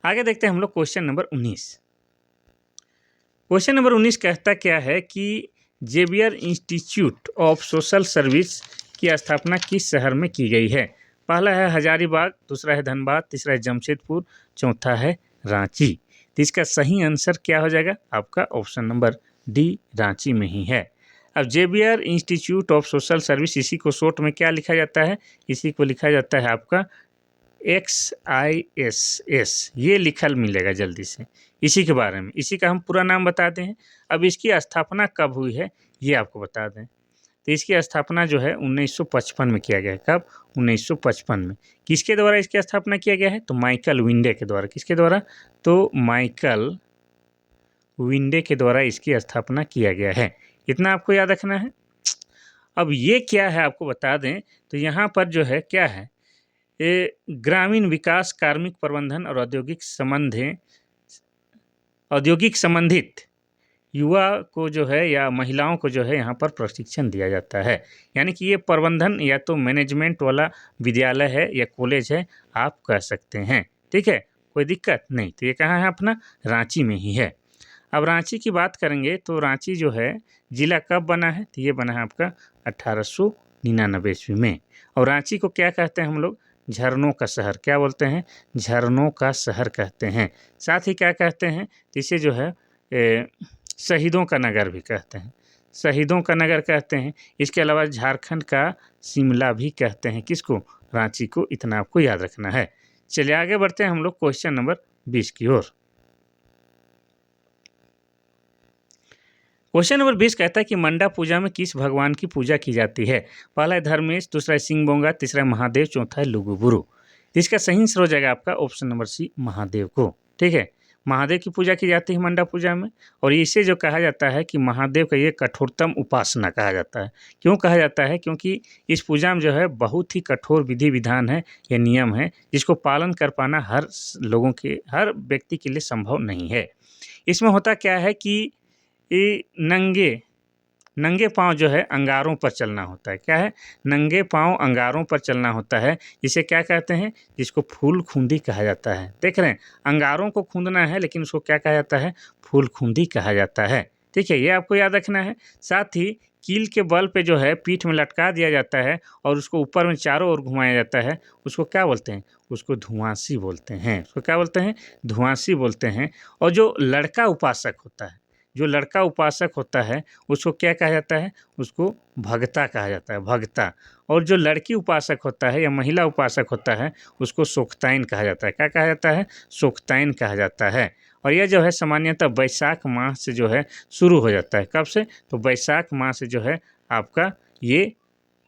आगे देखते हैं हम लोग क्वेश्चन नंबर 19। क्वेश्चन नंबर 19 कहता क्या है कि Xavier Institute of Social Service की स्थापना किस शहर में की गई है। पहला है हजारीबाग, दूसरा है धनबाद, तीसरा है जमशेदपुर, चौथा है रांची। तो इसका सही आंसर क्या हो जाएगा, आपका ऑप्शन नंबर डी, रांची में ही है। अब Xavier Institute of Social Service, इसी को शॉर्ट में क्या लिखा जाता है, इसी को लिखा जाता है आपका XISS, ये लिखल मिलेगा जल्दी से इसी के बारे में। इसी का हम पूरा नाम बताते हैं। अब इसकी स्थापना कब हुई है ये आपको बता दें। तो इसकी स्थापना जो है 1955 में किया गया है। कब, 1955 में। किसके द्वारा इसकी स्थापना किया गया है, तो माइकल विंडे के द्वारा। किसके द्वारा, तो माइकल विंडे के द्वारा इसकी स्थापना किया गया है। इतना आपको याद रखना है। अब ये क्या है आपको बता दें, तो यहाँ पर जो है क्या है, ग्रामीण विकास, कार्मिक प्रबंधन और औद्योगिक संबंधित युवा को जो है या महिलाओं को जो है यहाँ पर प्रशिक्षण दिया जाता है। यानी कि ये प्रबंधन या तो मैनेजमेंट वाला विद्यालय है या कॉलेज है, आप कह सकते हैं। ठीक है, कोई दिक्कत नहीं। तो ये कहाँ है, अपना रांची में ही है। अब रांची की बात करेंगे तो रांची जो है जिला कब बना है, तो ये बना है आपका 1899 ईस्वी में। और रांची को क्या कहते हैं हम लोग, झरनों का शहर। क्या बोलते हैं, झरनों का शहर कहते हैं। साथ ही क्या कहते हैं, इसे जो है शहीदों का नगर भी कहते हैं, शहीदों का नगर कहते हैं। इसके अलावा झारखंड का शिमला भी कहते हैं। किसको, रांची को। इतना आपको याद रखना है। चलिए आगे बढ़ते हैं हम लोग क्वेश्चन नंबर 20 की ओर। क्वेश्चन नंबर 20 कहता है कि मंडा पूजा में किस भगवान की पूजा की जाती है। पहला है धर्मेश, दूसरा है सिंह-बोंगा, तीसरा है महादेव, चौथा है लुगुबुरु। इसका सही आंसर हो जाएगा आपका ऑप्शन नंबर सी, महादेव को। ठीक है, महादेव की पूजा की जाती है मंडा पूजा में। और इसे जो कहा जाता है कि महादेव का ये कठोरतम उपासना कहा जाता है। क्यों कहा जाता है, क्योंकि इस पूजा में जो है बहुत ही कठोर विधि विधान है या नियम है, जिसको पालन कर पाना हर व्यक्ति के लिए संभव नहीं है। इसमें होता क्या है कि ये नंगे पाँव जो है अंगारों पर चलना होता है। क्या है, नंगे पाँव अंगारों पर चलना होता है। जिसे क्या कहते हैं, जिसको फूल खूंदी कहा जाता है। देख रहे हैं, अंगारों को खूंदना है, लेकिन उसको क्या कहा जाता है, फूल खूंदी कहा जाता है। ठीक है, ये आपको याद रखना है। साथ ही कील के बल पे जो है पीठ में लटका दिया जाता है और उसको ऊपर में चारों ओर घुमाया जाता है। उसको क्या बोलते हैं, उसको धुआंसी बोलते हैं। उसको क्या बोलते हैं, धुआंसी बोलते हैं। और जो लड़का उपासक होता है उसको क्या कहा जाता है, उसको भगता कहा जाता है, भगता। और जो लड़की उपासक होता है या महिला उपासक होता है उसको सोख्ताइन कहा जाता है। क्या कहा जाता है, सोख्ताइन कहा जाता है। और यह जो है सामान्यतः बैसाख माह से जो है शुरू हो जाता है। कब से, तो बैसाख माह से जो है आपका ये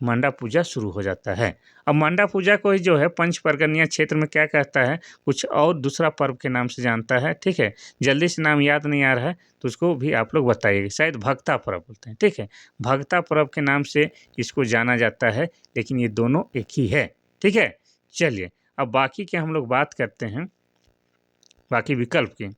मंडा पूजा शुरू हो जाता है। अब मंडा पूजा को ही जो है पंच परगनिया क्षेत्र में क्या कहता है, कुछ और दूसरा पर्व के नाम से जानता है। ठीक है, जल्दी से नाम याद नहीं आ रहा है तो उसको भी आप लोग बताइएगा। शायद भगता पर्व बोलते हैं। ठीक है, भगता पर्व के नाम से इसको जाना जाता है, लेकिन ये दोनों एक ही है। ठीक है, चलिए अब बाकी के हम लोग बात करते हैं, बाकी विकल्प की।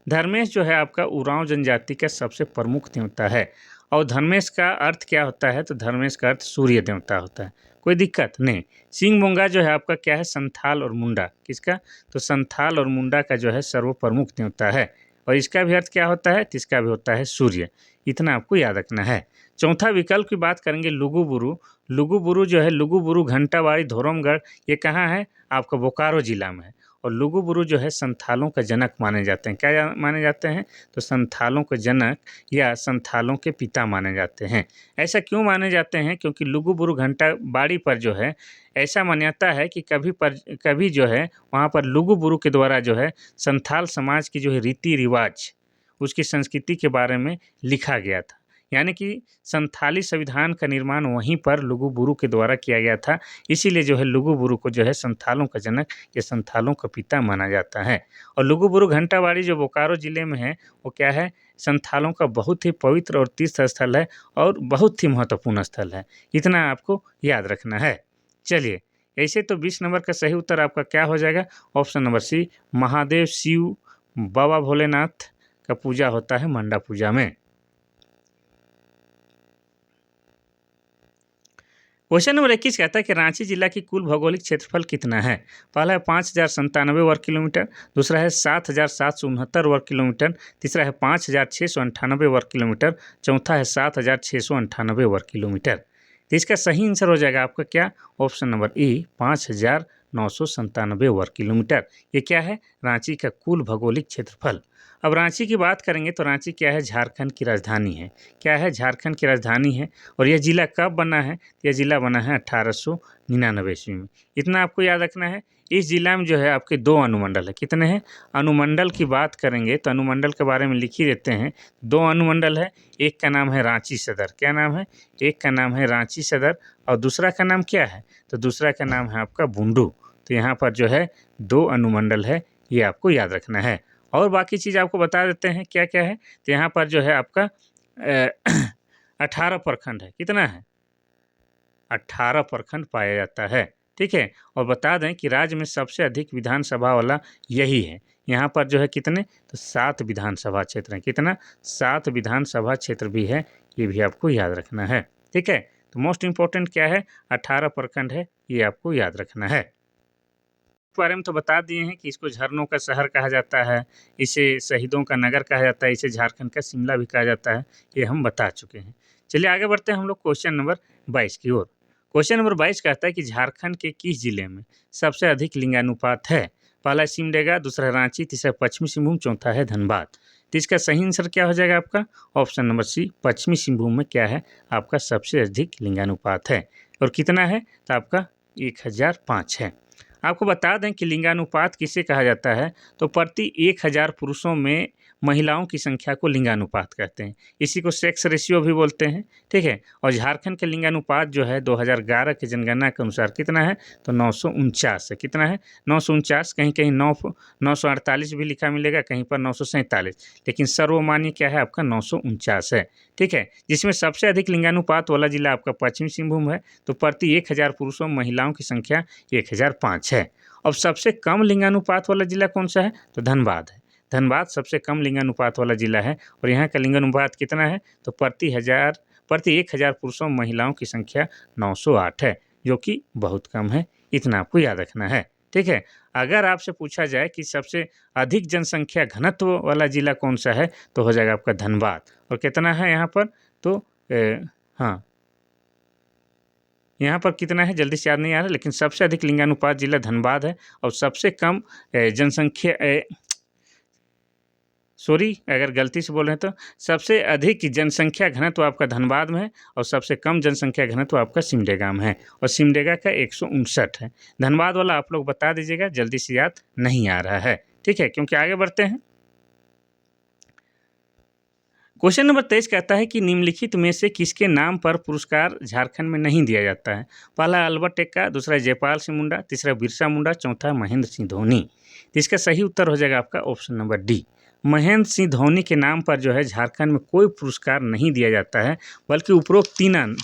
धर्मेश जो है आपका उरांव जनजाति का सबसे प्रमुख देवता है। और धर्मेश का अर्थ क्या होता है, तो धर्मेश का अर्थ सूर्य देवता होता है। कोई दिक्कत नहीं। सिंह-बोंगा जो है आपका क्या है, संथाल और मुंडा। किसका, तो संथाल और मुंडा का जो है सर्व प्रमुख देवता है। और इसका भी अर्थ क्या होता है, तो इसका भी होता है सूर्य। इतना आपको याद रखना है। चौथा विकल्प की बात करेंगे, लुगुबुरु। लुगुबुरु जो है, लुगुबुरु घंटाबाड़ी धोरमगढ़, ये कहाँ है, आपका बोकारो जिला में है। और लुगुबुरु जो है संथालों का जनक माने जाते हैं। क्या माने जाते हैं, तो संथालों के जनक या संथालों के पिता माने जाते हैं। ऐसा क्यों माने जाते हैं, क्योंकि लुगुबुरु घंटाबाड़ी पर जो है ऐसा मान्यता है कि कभी जो है वहाँ पर लुगुबुरु के द्वारा जो है संथाल समाज की जो है रीति रिवाज, उसकी संस्कृति के बारे में लिखा गया था। यानी कि संथाली संविधान का निर्माण वहीं पर लुगु बुरु के द्वारा किया गया था। इसीलिए जो है लुगु बुरु को जो है संथालों का जनक या संथालों का पिता माना जाता है। और लुगु बुरु घंटाबाड़ी जो बोकारो ज़िले में है, वो क्या है, संथालों का बहुत ही पवित्र और तीर्थ स्थल है और बहुत ही महत्वपूर्ण स्थल है। इतना आपको याद रखना है। चलिए, ऐसे तो 20 नंबर का सही उत्तर आपका क्या हो जाएगा? Option number C, Mahadev, Shiv, Baba Bholenath का पूजा होता है मंडा पूजा में। क्वेश्चन नंबर 21 कहता है कि रांची जिला की कुल भौगोलिक क्षेत्रफल कितना है? पहला है 5097 वर्ग किलोमीटर, दूसरा है 7769 वर्ग किलोमीटर, तीसरा है 5698 वर्ग किलोमीटर, चौथा है 7698 वर्ग किलोमीटर। तो इसका सही आंसर हो जाएगा आपका क्या? ऑप्शन नंबर ई, 5997 वर्ग किलोमीटर। ये क्या है? रांची का कुल भौगोलिक क्षेत्रफल। अब रांची की बात करेंगे तो रांची क्या है? झारखंड की राजधानी है। क्या है? झारखंड की राजधानी है। और यह जिला कब बना है? यह जिला बना है 1899 ईस्वी में। इतना आपको याद रखना है। इस जिला में जो है आपके 2 अनुमंडल है। कितने हैं? अनुमंडल की बात करेंगे तो अनुमंडल के बारे में लिख ही देते हैं। 2 अनुमंडल है। एक का नाम है रांची सदर। क्या नाम है? एक का नाम है रांची सदर और दूसरा का नाम क्या है? तो दूसरा का नाम है आपका बुंडू। तो यहाँ पर जो है 2 अनुमंडल है, ये आपको याद रखना है। और बाकी चीज़ आपको बता देते हैं क्या क्या है। तो यहाँ पर जो है आपका 18 प्रखंड है। कितना है? 18 प्रखंड पाया जाता है। ठीक है। और बता दें कि राज्य में सबसे अधिक विधानसभा वाला यही है। यहाँ पर जो है कितने? तो 7 विधानसभा क्षेत्र हैं। कितना? 7 विधानसभा क्षेत्र भी है। ये भी आपको याद रखना है। ठीक है। तो मोस्ट इम्पोर्टेंट क्या है? 18 प्रखंड है, ये आपको याद रखना है। इस बारे में तो बता दिए हैं कि इसको झरनों का शहर कहा जाता है, इसे शहीदों का नगर कहा जाता है, इसे झारखंड का शिमला भी कहा जाता है। ये हम बता चुके हैं। चलिए आगे बढ़ते हैं हम लोग क्वेश्चन नंबर 22 की ओर। क्वेश्चन नंबर 22 कहता है कि झारखंड के किस जिले में सबसे अधिक लिंगानुपात है? पहला सिमडेगा, दूसरा रांची, तीसरा पश्चिमी सिंहभूम, चौथा है धनबाद। तो इसका सही आंसर क्या हो जाएगा आपका? ऑप्शन नंबर सी, पश्चिमी सिंहभूम में क्या है आपका सबसे अधिक लिंगानुपात है। और कितना है? तो आपका 1005 है। आपको बता दें कि लिंगानुपात किसे कहा जाता है? तो प्रति 1000 पुरुषों में महिलाओं की संख्या को लिंगानुपात कहते हैं। इसी को सेक्स रेशियो भी बोलते हैं। ठीक है। और झारखंड के लिंगानुपात जो है 2011 की जनगणना के अनुसार कितना है? तो 949 है। कितना है? 949। कहीं कहीं 948 भी लिखा मिलेगा, कहीं पर 947, लेकिन सर्वमान्य क्या है आपका? 949 है। ठीक है। जिसमें सबसे अधिक लिंगानुपात वाला जिला आपका पश्चिमी सिंहभूम है। तो प्रति 1000 पुरुषों में महिलाओं की संख्या 1005 है। अब सबसे कम लिंगानुपात वाला जिला कौन सा है? तो धनबाद है। धनबाद सबसे कम लिंगानुपात वाला जिला है। और यहाँ का लिंगानुपात कितना है? तो प्रति 1000 पुरुषों में महिलाओं की संख्या 908 है, जो कि बहुत कम है। इतना आपको याद रखना है। ठीक है। अगर आपसे पूछा जाए कि सबसे अधिक जनसंख्या घनत्व वाला जिला कौन सा है, तो हो जाएगा आपका धनबाद। और कितना है यहाँ पर? तो हाँ, यहाँ पर कितना है जल्दी से याद नहीं आ रहा, लेकिन सबसे अधिक लिंगानुपात जिला धनबाद है। और सबसे कम जनसंख्या सॉरी, अगर गलती से बोल रहे हैं तो सबसे अधिक जनसंख्या घनत्व आपका धनबाद में है और सबसे कम जनसंख्या घनत्व आपका सिमडेगा में है। और सिमडेगा का 159 है। धनबाद वाला आप लोग बता दीजिएगा, जल्दी से याद नहीं आ रहा है। ठीक है, क्योंकि आगे बढ़ते हैं। क्वेश्चन नंबर 23 कहता है कि निम्नलिखित में से किसके नाम पर पुरस्कार झारखंड में नहीं दिया जाता है? पहला अल्बर्ट एक्का, दूसरा जयपाल सिंह मुंडा, तीसरा बिरसा मुंडा, चौथा महेंद्र सिंह धोनी। तो इसका सही उत्तर हो जाएगा आपका option number D. Mahendra Singh Dhoni के नाम पर जो है झारखंड में कोई पुरस्कार नहीं दिया जाता है, बल्कि उपरोक्त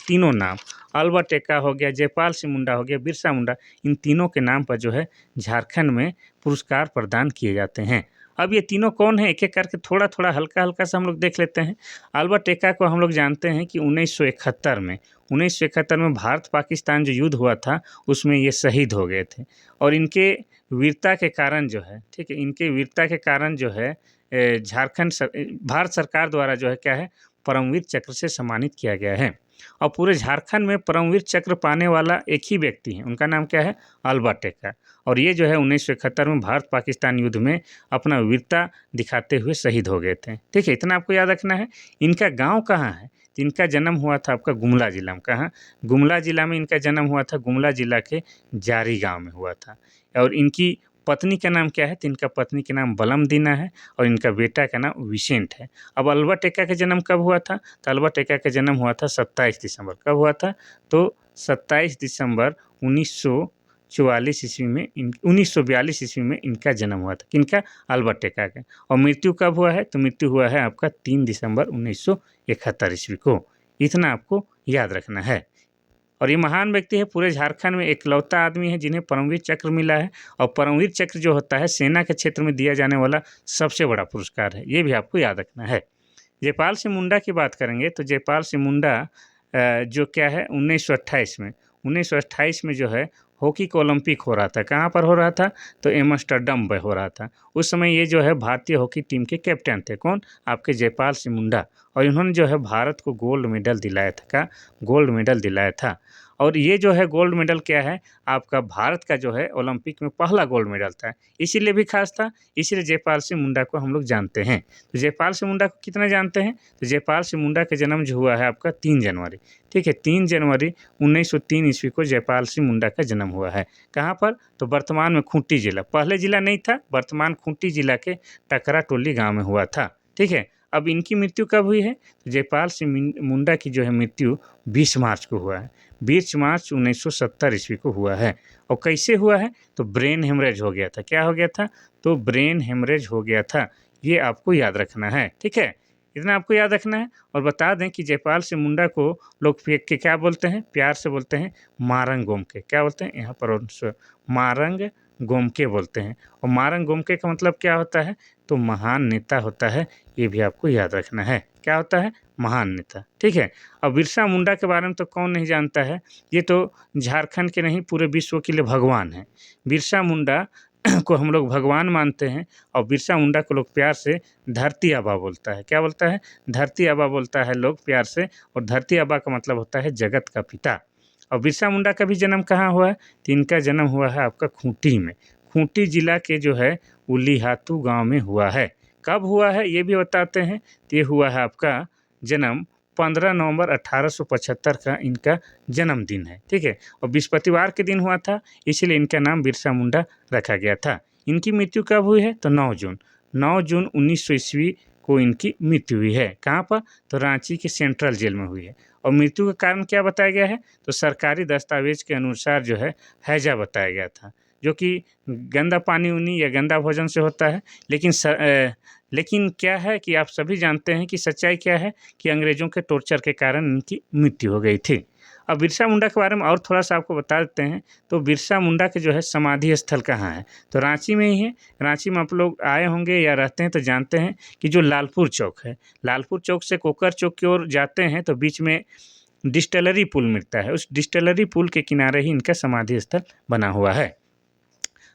तीनों नाम, अल्बर्ट एक्का हो गया, जयपाल सिंह मुंडा हो गया, बिरसा मुंडा, इन तीनों के नाम पर जो है झारखंड में पुरस्कार प्रदान किए जाते हैं। अब ये तीनों कौन है, एक एक करके थोड़ा थोड़ा हल्का हल्का सा हम लोग देख लेते हैं। अल्बर्ट एक्का को हम लोग जानते हैं कि 1971 में भारत पाकिस्तान जो युद्ध हुआ था उसमें ये शहीद हो गए थे। और इनके वीरता के कारण जो है, ठीक है, इनके वीरता के कारण जो है भारत सरकार द्वारा जो है क्या है, परमवीर चक्र से सम्मानित किया गया है। और पूरे झारखंड में परमवीर चक्र पाने वाला एक ही व्यक्ति है, उनका नाम क्या है? अल्बर्ट एक्का। और ये जो है 1971 में भारत पाकिस्तान युद्ध में अपना वीरता दिखाते हुए शहीद हो गए थे। ठीक है, इतना आपको याद रखना है। इनका गांव कहाँ है? तो इनका जन्म हुआ था आपका गुमला जिला में। कहाँ? गुमला जिला में इनका जन्म हुआ था। गुमला जिला के जारी गांव में हुआ था। और इनकी पत्नी का नाम क्या है? तो इनका पत्नी का नाम बलम दीना है और इनका बेटा का नाम विसेंट है। अब अल्बर्ट एक्का का जन्म कब हुआ था? तो अल्बर्ट एक्का का जन्म हुआ था 27 दिसंबर। कब हुआ था? तो 27 दिसंबर 1944 ईस्वी में 1942 ईस्वी में इनका जन्म हुआ था। किनका? अल्बर्ट एक्का का। और मृत्यु कब हुआ है? तो मृत्यु हुआ है आपका 3 दिसंबर 1971 ईस्वी को। इतना आपको याद रखना है। और ये महान व्यक्ति है, पूरे झारखंड में एकलौता आदमी है जिन्हें परमवीर चक्र मिला है। और परमवीर चक्र जो होता है सेना के क्षेत्र में दिया जाने वाला सबसे बड़ा पुरस्कार है, ये भी आपको याद रखना है। जयपाल सिंह मुंडा की बात करेंगे तो जयपाल सिंह मुंडा जो क्या है 1928 में जो है हॉकी का ओलंपिक हो रहा था। कहाँ पर हो रहा था? तो एम्स्टर्डम में हो रहा था। उस समय ये जो है भारतीय हॉकी टीम के कैप्टन थे। कौन? आपके जयपाल सिंह मुंडा। और इन्होंने जो है भारत को गोल्ड मेडल दिलाया था। का गोल्ड मेडल दिलाया था। और ये जो है गोल्ड मेडल क्या है? आपका भारत का जो है ओलंपिक में पहला गोल्ड मेडल था, इसीलिए भी खास था, इसीलिए जयपाल सिंह मुंडा को हम लोग जानते हैं। तो जयपाल सिंह मुंडा को कितना जानते हैं? तो जयपाल सिंह मुंडा का जन्म जो हुआ है आपका 3 जनवरी। ठीक है, 3 जनवरी 1903 ईस्वी को जयपाल सिंह मुंडा का जन्म हुआ है। कहाँ पर? तो वर्तमान में खूंटी जिला, पहले जिला नहीं था, वर्तमान खूंटी जिला के टकरा टोली गाँव में हुआ था। ठीक है, अब इनकी मृत्यु कब हुई है? तो जयपाल सिंह मुंडा की जो है मृत्यु 20 मार्च को हुआ है। 20 मार्च 1970 ईस्वी को हुआ है। और कैसे हुआ है? तो ब्रेन हेमरेज हो गया था। क्या हो गया था? तो ब्रेन हेमरेज हो गया था। ये आपको याद रखना है। ठीक है, इतना आपको याद रखना है। और बता दें कि जयपाल सिंह मुंडा को लोग के क्या बोलते हैं? प्यार से बोलते हैं मारंग गोमके। क्या बोलते हैं? यहाँ पर मारंग गोमके बोलते हैं। और मारंग गोमके का मतलब क्या होता है? तो महान नेता होता है। ये भी आपको याद रखना है। क्या होता है? महान नेता। ठीक है, अब बिरसा मुंडा के बारे में तो कौन नहीं जानता है, ये तो झारखंड के नहीं पूरे विश्व के लिए भगवान है। बिरसा मुंडा को हम लोग भगवान मानते हैं। और बिरसा मुंडा को लोग प्यार से धरती आबा बोलता है। क्या बोलता है? धरती आबा बोलता है लोग प्यार से। और धरती आबा का मतलब होता है जगत का पिता। और बिरसा मुंडा का भी जन्म कहाँ हुआ है? तो इनका जन्म हुआ है आपका खूंटी में। खूंटी जिला के जो है उलीहातू गाँव में हुआ है। कब हुआ है ये भी बताते हैं। तो ये हुआ है आपका जन्म 15 नवंबर 1875 का इनका जन्मदिन है। ठीक है, और बृहस्पतिवार के दिन हुआ था, इसीलिए इनका नाम बिरसा मुंडा रखा गया था। इनकी मृत्यु कब हुई है? तो 9 जून 1900 ईस्वी को इनकी मृत्यु हुई है। कहाँ पर? तो रांची के सेंट्रल जेल में हुई है। और मृत्यु का कारण क्या बताया गया है? तो सरकारी दस्तावेज के अनुसार जो है हैजा बताया गया था, जो कि गंदा पानी उनी या गंदा भोजन से होता है। लेकिन क्या है कि आप सभी जानते हैं कि सच्चाई क्या है कि अंग्रेज़ों के टॉर्चर के कारण इनकी मृत्यु हो गई थी। अब बिरसा मुंडा के बारे में और थोड़ा-सा आपको बता देते हैं। तो बिरसा मुंडा के जो है समाधि स्थल कहाँ है? तो रांची में ही है। रांची में आप लोग आए होंगे या रहते हैं तो जानते हैं कि जो लालपुर चौक है, लालपुर चौक से कोकर चौक की ओर जाते हैं तो बीच में डिस्टिलरी पुल मिलता है। उस डिस्टिलरी पुल के किनारे ही इनका समाधि स्थल बना हुआ है।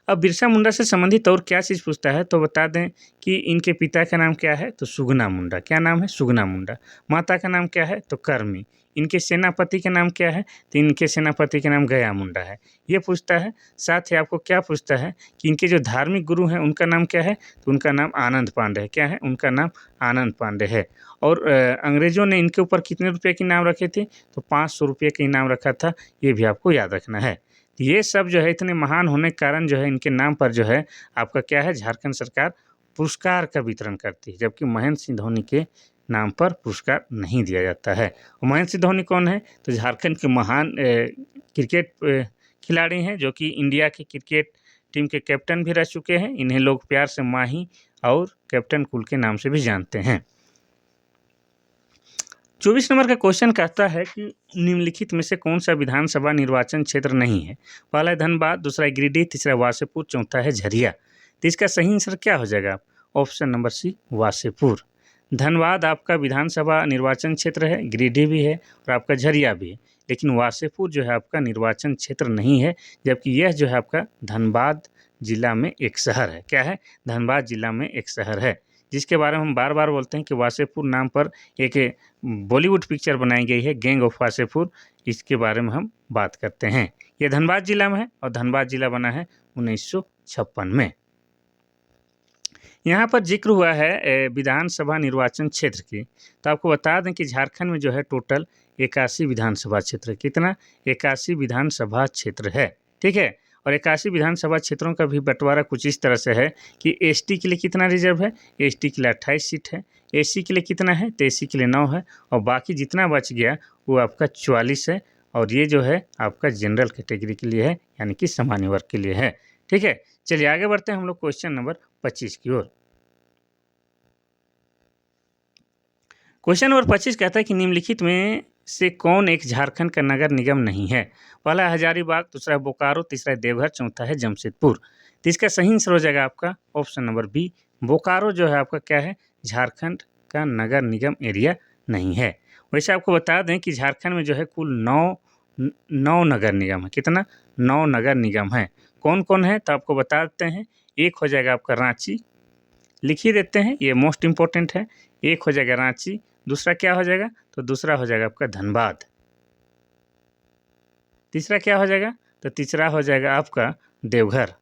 अब बिरसा मुंडा से संबंधित और क्या चीज़ पूछता है? तो बता दें कि इनके पिता का नाम क्या है? तो सुगना मुंडा। क्या नाम है? सुगना मुंडा। माता का नाम क्या है? तो कर्मी। इनके सेनापति का नाम क्या है? तो इनके सेनापति का नाम गया मुंडा है। ये पूछता है। साथ ही आपको क्या पूछता है कि इनके जो धार्मिक गुरु हैं उनका नाम क्या है? तो उनका नाम आनंद पांडे है। क्या है? उनका नाम आनंद पांडे है। और अंग्रेज़ों ने इनके ऊपर कितने रुपये के इनाम रखे थे? तो 500 रुपये का इनाम रखा था। ये भी आपको याद रखना है। ये सब जो है इतने महान होने के कारण जो है इनके नाम पर जो है आपका क्या है, झारखंड सरकार पुरस्कार का वितरण करती है, जबकि महेंद्र सिंह धोनी के नाम पर पुरस्कार नहीं दिया जाता है। और महेंद्र सिंह धोनी कौन है? तो झारखंड के महान क्रिकेट खिलाड़ी हैं, जो कि इंडिया की क्रिकेट टीम के कैप्टन भी रह चुके हैं। इन्हें लोग प्यार से माही और कैप्टन कूल के नाम से भी जानते हैं। 24 नंबर का क्वेश्चन कहता है कि निम्नलिखित में से कौन सा विधानसभा निर्वाचन क्षेत्र नहीं है? पहला है धनबाद, दूसरा है गिरिडीह, तीसरा वासेपुर, चौथा है झरिया। तो इसका सही आंसर क्या हो जाएगा? Option number C, Wasseypur. Dhanbad आपका विधानसभा निर्वाचन क्षेत्र है, गिरिडीह भी है और आपका झरिया भी है, लेकिन वासेपुर जो है आपका निर्वाचन क्षेत्र नहीं है, जबकि यह जो है आपका धनबाद जिला में एक शहर है। क्या है? धनबाद जिला में एक शहर है, जिसके बारे में हम बार बार बोलते हैं कि वासेपुर नाम पर एक बॉलीवुड पिक्चर बनाई गई है, गैंग ऑफ वासेपुर। इसके बारे में हम बात करते हैं। ये धनबाद जिला में है और धनबाद जिला बना है 1956 में। यहाँ पर जिक्र हुआ है विधानसभा निर्वाचन क्षेत्र की, तो आपको बता दें कि झारखंड में जो है टोटल 81 विधानसभा क्षेत्र। कितना? 81 विधानसभा क्षेत्र है। ठीक है, और 81 विधानसभा क्षेत्रों का भी बंटवारा कुछ इस तरह से है कि एसटी के लिए कितना रिजर्व है, एसटी के लिए 28 सीट है, एससी के लिए कितना है, तो एससी के लिए 9 है, और बाकी जितना बच गया वो आपका 44 है, और ये जो है आपका जनरल कैटेगरी के लिए है, यानी कि सामान्य वर्ग के लिए है। ठीक है, चलिए आगे बढ़ते हैं हम लोग क्वेश्चन नंबर 25 की ओर। क्वेश्चन नंबर 25 कहता है कि निम्नलिखित में से कौन एक झारखंड का नगर निगम नहीं है। पहला है हजारीबाग, दूसरा है बोकारो, तीसरा है देवघर, चौथा है जमशेदपुर। तो इसका सही आंसर हो जाएगा आपका ऑप्शन नंबर बी, बोकारो जो है आपका क्या है, झारखंड का नगर निगम एरिया नहीं है। वैसे आपको बता दें कि झारखंड में जो है कुल 9 नगर निगम है। कितना? 9 नगर निगम है। कौन कौन है तो आपको बता देते हैं। एक हो जाएगा आपका रांची, लिख ही देते हैं, ये मोस्ट इंपॉर्टेंट है। एक हो जाएगा रांची, दूसरा क्या हो जाएगा, तो दूसरा हो जाएगा आपका धनबाद। तीसरा क्या हो जाएगा, तो तीसरा हो जाएगा आपका देवघर।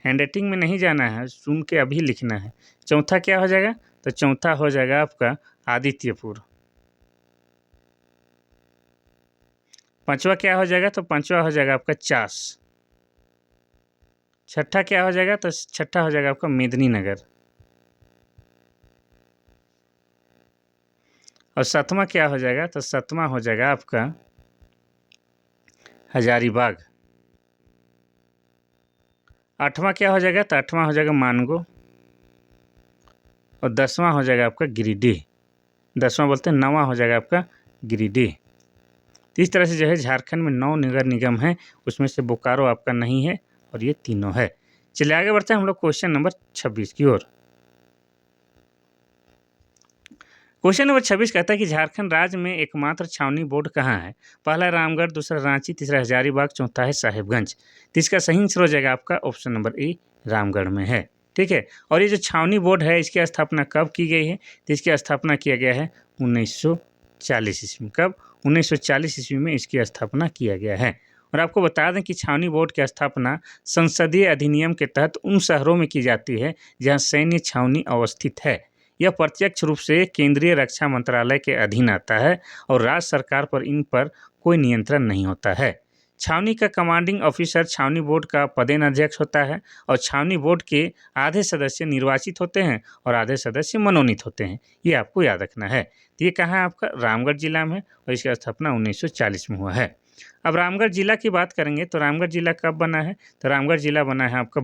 हैंडराइटिंग में नहीं जाना है, सुन के अभी लिखना है। चौथा क्या हो जाएगा, तो चौथा हो जाएगा आपका आदित्यपुर। पांचवा क्या हो जाएगा, तो पांचवा हो जाएगा आपका चास। छठा क्या हो जाएगा, तो छठा हो जाएगा आपका मेदिनीनगर। और सातवां क्या हो जाएगा, तो सातवां हो जाएगा आपका हजारीबाग। आठवां क्या हो जाएगा, तो आठवां हो जाएगा मानगो। और 10वां हो जाएगा आपका गिरिडीह। 10वां बोलते हैं, 9वां हो जाएगा आपका गिरिडीह। तो इस तरह से जो है झारखंड में 9 नगर निगम हैं, उसमें से बोकारो आपका नहीं है और ये तीनों है। चलिए आगे बढ़ते हैं हम लोग क्वेश्चन नंबर 26 की ओर। क्वेश्चन नंबर 26 कहता है कि झारखंड राज्य में एकमात्र छावनी बोर्ड कहाँ है। पहला रामगढ़, दूसरा रांची, तीसरा हजारीबाग, चौथा है साहेबगंज। तो इसका सही आंसर हो जाएगा आपका ऑप्शन नंबर ए, रामगढ़ में है। ठीक है, और ये जो छावनी बोर्ड है इसकी स्थापना कब की गई है, तो इसकी स्थापना किया गया है 1940 ईस्वी में। कब? 1940 ईस्वी में इसकी स्थापना किया गया है। और आपको बता दें कि छावनी बोर्ड की स्थापना संसदीय अधिनियम के तहत उन शहरों में की जाती है जहां सैन्य छावनी अवस्थित है। यह प्रत्यक्ष रूप से केंद्रीय रक्षा मंत्रालय के अधीन आता है और राज्य सरकार पर इन पर कोई नियंत्रण नहीं होता है। छावनी का कमांडिंग ऑफिसर छावनी बोर्ड का पदेनाध्यक्ष होता है और छावनी बोर्ड के आधे सदस्य निर्वाचित होते हैं और आधे सदस्य मनोनीत होते हैं। ये आपको याद रखना है। तो ये कहाँ है आपका? रामगढ़ जिला में, और इसकी स्थापना 1940 में हुआ है। अब रामगढ़ जिला की बात करेंगे तो रामगढ़ जिला कब बना है, तो रामगढ़ जिला बना है आपका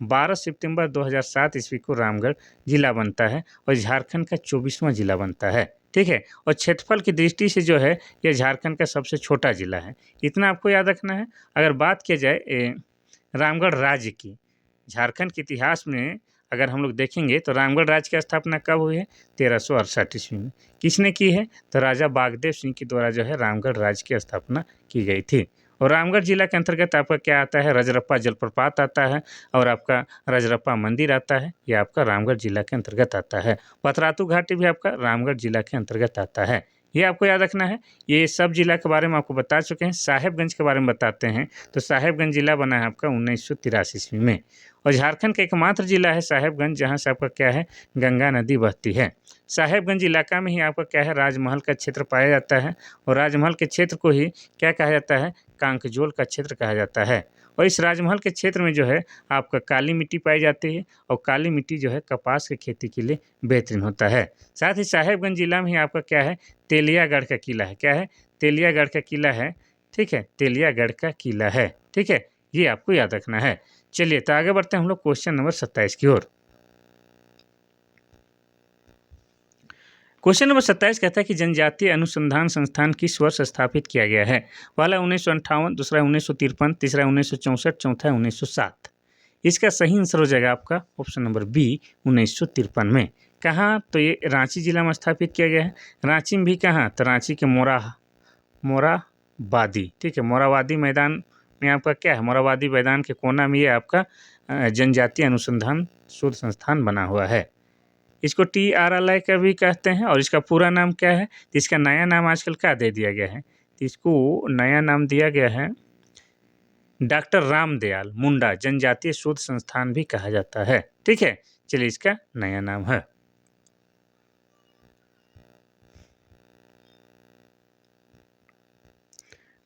12 सितंबर 2007 ईस्वी को रामगढ़ जिला बनता है और झारखंड का 24वां जिला बनता है। ठीक है, और क्षेत्रफल की दृष्टि से जो है यह झारखंड का सबसे छोटा जिला है। इतना आपको याद रखना है। अगर बात की जाए रामगढ़ राज्य की, झारखंड के इतिहास में अगर हम लोग देखेंगे तो रामगढ़ राज्य की स्थापना कब हुई है, 1368 ईस्वी में। किसने की है, तो राजा बागदेव सिंह के द्वारा जो है रामगढ़ राज्य की स्थापना की गई थी। और रामगढ़ जिला के अंतर्गत आपका क्या आता है, रजरप्पा जलप्रपात आता है और आपका रजरप्पा मंदिर आता है, ये आपका रामगढ़ जिला के अंतर्गत आता है। पतरातू घाटी भी आपका रामगढ़ जिला के अंतर्गत आता है। ये आपको याद रखना है। ये सब जिला के बारे में आपको बता चुके हैं। साहेबगंज के बारे में बताते हैं तो साहेबगंज जिला बना है आपका 1983 ईस्वी में। और झारखंड का एकमात्र जिला है साहेबगंज जहाँ से आपका क्या है, गंगा नदी बहती है। साहेबगंज इलाका में ही आपका क्या है, राजमहल का क्षेत्र पाया जाता है और राजमहल के क्षेत्र को ही क्या कहा जाता है, कांकजोल का क्षेत्र कहा जाता है। और इस राजमहल के क्षेत्र में जो है आपका काली मिट्टी पाई जाती है और काली मिट्टी जो है कपास की खेती के लिए बेहतरीन होता है। साथ ही साहेबगंज जिला में ही आपका क्या है, तेलियागढ़ का किला है। क्या है? तेलियागढ़ का किला है। ठीक है, तेलियागढ़ का किला है। ठीक है, ये आपको याद रखना है। चलिए तो आगे बढ़ते हैं हम लोग क्वेश्चन नंबर 27 की ओर। क्वेश्चन नंबर 27 कहता है कि जनजातीय अनुसंधान संस्थान किस वर्ष स्थापित किया गया है। पहला 1958, दूसरा 1953, तीसरा 1964, चौथा 1907। इसका सही आंसर हो जाएगा आपका ऑप्शन नंबर बी, 1953 में। कहाँ? तो ये रांची जिला में स्थापित किया गया है। रांची में भी कहाँ? तो रांची के मोराबादी। ठीक है, मोराबादी मैदान में आपका क्या है, मोराबादी मैदान के कोना में ये आपका जनजातीय अनुसंधान शोध संस्थान बना हुआ है। इसको TRLI का भी कहते हैं और इसका पूरा नाम क्या है, तो इसका नया नाम आजकल क्या दे दिया गया है, तो इसको नया नाम दिया गया है डॉक्टर रामदयाल मुंडा जनजातीय शोध संस्थान भी कहा जाता है। ठीक है, चलिए इसका नया नाम है।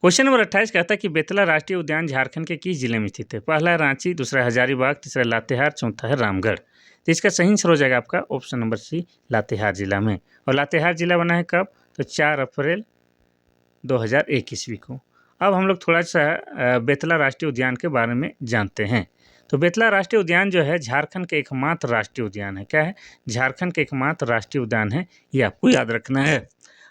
क्वेश्चन नंबर 28 कहता है कि बेतला राष्ट्रीय उद्यान झारखंड के किस जिले में स्थित है? पहला है रांची, दूसरा है हजारीबाग, तीसरा लातेहार, चौथा है रामगढ़। तो इसका सही आंसर हो जाएगा आपका ऑप्शन नंबर सी, लातेहार जिला में। और लातेहार जिला बना है कब? तो 4 अप्रैल 2001 ईस्वी को। अब हम लोग थोड़ा सा बेतला राष्ट्रीय उद्यान के बारे में जानते हैं। तो बेतला राष्ट्रीय उद्यान जो है झारखंड के एकमात्र राष्ट्रीय उद्यान है। क्या है? झारखंड के एकमात्र राष्ट्रीय उद्यान है, ये आपको याद रखना है।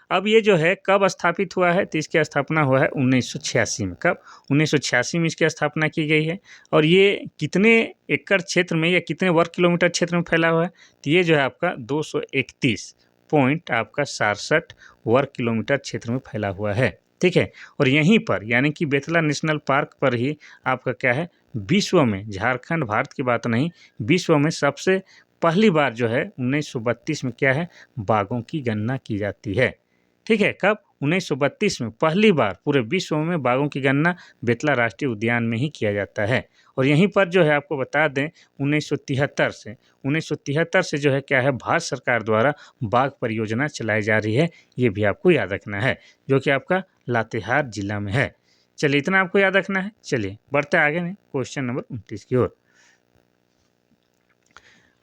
अब ये जो है कब स्थापित हुआ है? तो इसकी स्थापना हुआ है 1986 में। कब? 1986 में इसकी स्थापना की गई है। और ये कितने एकड़ क्षेत्र में या कितने वर्ग किलोमीटर क्षेत्र में फैला हुआ है? तो ये जो है आपका 231 पॉइंट आपका 67 वर्ग किलोमीटर क्षेत्र में फैला हुआ है। ठीक है। और यहीं पर यानी कि बेतला नेशनल पार्क पर ही आपका क्या है, विश्व में, झारखंड भारत की बात नहीं, विश्व में सबसे पहली बार जो है 1932 में क्या है, बाघों की गणना की जाती है। ठीक है। कब? 1932 में पहली बार पूरे विश्व में बाघों की गणना बेतला राष्ट्रीय उद्यान में ही किया जाता है। और यहीं पर जो है आपको बता दें 1973 से जो है क्या है, भारत सरकार द्वारा बाघ परियोजना चलाई जा रही है। ये भी आपको याद रखना है, जो कि आपका लातेहार जिला में है। चलिए इतना आपको याद रखना है। चलिए बढ़ते आगे में क्वेश्चन नंबर 29 की ओर।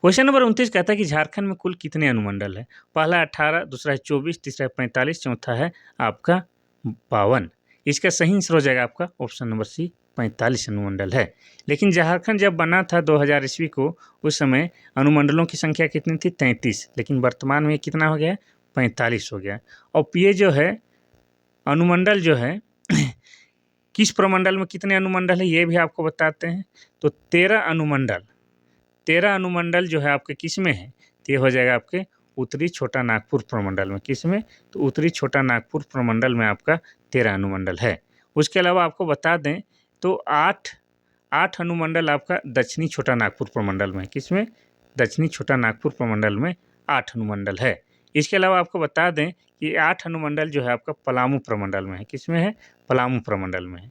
क्वेश्चन नंबर 29 कहता है कि झारखंड में कुल कितने अनुमंडल है? पहला 18, दूसरा है 24, तीसरा है 45, चौथा है आपका 52। इसका सही आंसर हो जाएगा आपका ऑप्शन नंबर सी, 45 अनुमंडल है। लेकिन झारखंड जब बना था 2000 ईस्वी को, उस समय अनुमंडलों की संख्या कितनी थी? 33। लेकिन वर्तमान में कितना हो गया है? 45 हो गया। और ये जो है अनुमंडल जो है किस प्रमंडल में कितने अनुमंडल है ये भी आपको बताते हैं। तो 13 अनुमंडल जो है आपके किस में है? तो ये हो जाएगा आपके उत्तरी छोटा नागपुर प्रमंडल में। किस में? तो उत्तरी छोटा नागपुर प्रमंडल में आपका 13 अनुमंडल है। उसके अलावा आपको बता दें तो 8 अनुमंडल आपका दक्षिणी छोटा नागपुर प्रमंडल में। किस में? दक्षिणी छोटा नागपुर प्रमंडल में 8 अनुमंडल है। इसके अलावा आपको बता दें कि 8 अनुमंडल जो है आपका पलामू प्रमंडल में है। किस में है? पलामू प्रमंडल में है।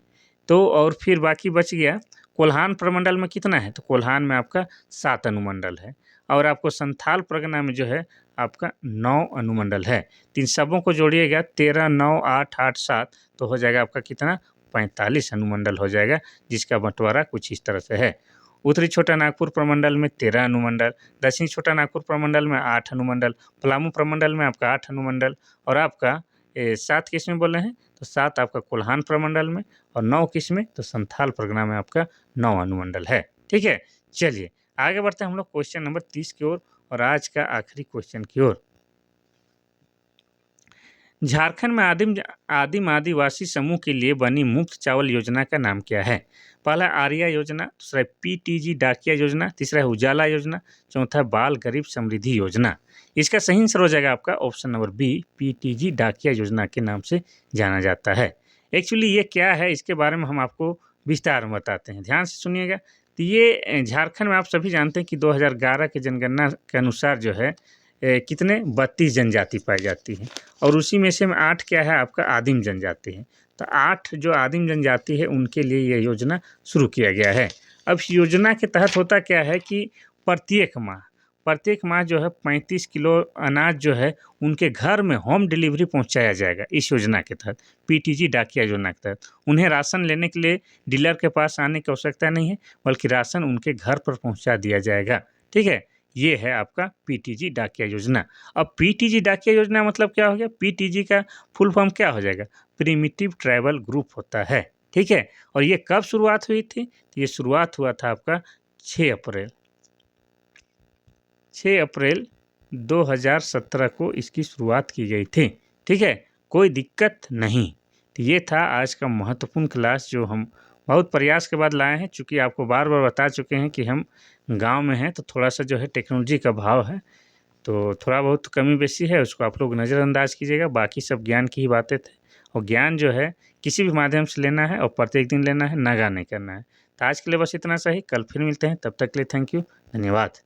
तो और फिर बाकी बच गया कोल्हान प्रमंडल में कितना है? तो कोल्हान में आपका 7 अनुमंडल है। और आपको संथाल परगना में जो है आपका 9 अनुमंडल है। इन सबों को जोड़िएगा 13, 9, 8, 8, 7 तो हो जाएगा आपका कितना? 45 अनुमंडल हो जाएगा, जिसका बंटवारा कुछ इस तरह से है। उत्तरी छोटा नागपुर प्रमंडल में 13 अनुमंडल, दक्षिणी छोटा नागपुर प्रमंडल में 8 अनुमंडल, पलामू प्रमंडल में आपका 8 अनुमंडल और आपका 7 किस में बोले हैं? तो 7 आपका कोल्हान प्रमंडल में और 9 किस में? तो संथाल परगना में आपका 9 अनुमंडल है। ठीक है। चलिए आगे बढ़ते हैं हम लोग क्वेश्चन नंबर 30 की ओर और आज का आखिरी क्वेश्चन की ओर। झारखंड में आदिम आदिवासी समूह के लिए बनी मुफ्त चावल योजना का नाम क्या है? पहला आर्या योजना, दूसरा पीटीजी डाकिया योजना, तीसरा है उजाला योजना, चौथा बाल गरीब समृद्धि योजना। इसका सही आंसर हो जाएगा आपका ऑप्शन नंबर बी, पीटीजी डाकिया योजना के नाम से जाना जाता है। एक्चुअली ये क्या है इसके बारे में हम आपको विस्तार में बताते हैं, ध्यान से सुनिएगा। तो ये झारखंड में आप सभी जानते हैं कि 2011 की जनगणना के अनुसार जो है कितने 32 जनजाति पाई जाती है और उसी में से 8 क्या है आपका आदिम जनजाति है। तो 8 जो आदिम जनजाति है उनके लिए यह योजना शुरू किया गया है। अब इस योजना के तहत होता क्या है कि प्रत्येक माह जो है 35 किलो अनाज जो है उनके घर में होम डिलीवरी पहुंचाया जाएगा। इस योजना के तहत, पीटीजी डाकिया योजना के तहत उन्हें राशन लेने के लिए डीलर के पास आने की आवश्यकता नहीं है, बल्कि राशन उनके घर पर पहुंचा दिया जाएगा। ठीक है। ये है आपका पीटीजी डाकिया योजना। अब पीटीजी डाकिया योजना मतलब क्या हो गया? पीटीजी का फुल फॉर्म क्या हो जाएगा? प्रिमिटिव ट्राइबल ग्रुप होता है। ठीक है। और ये कब शुरुआत हुई थी? तो ये शुरुआत हुआ था आपका 6 अप्रैल 2017 को इसकी शुरुआत की गई थी। ठीक है। कोई दिक्कत नहीं। तो ये था आज का महत्वपूर्ण क्लास जो हम बहुत प्रयास के बाद लाए हैं। चूँकि आपको बार बार बता चुके हैं कि हम गांव में हैं तो थोड़ा सा जो है टेक्नोलॉजी का भाव है, तो थोड़ा बहुत कमी बेसी है, उसको आप लोग नज़रअंदाज कीजिएगा। बाकी सब ज्ञान की ही बातें थे और ज्ञान जो है किसी भी माध्यम से लेना है और प्रत्येक दिन लेना है, नागा नहीं करना है। तो आज के लिए बस इतना सही। कल फिर मिलते हैं, तब तक के लिए थैंक यू, धन्यवाद।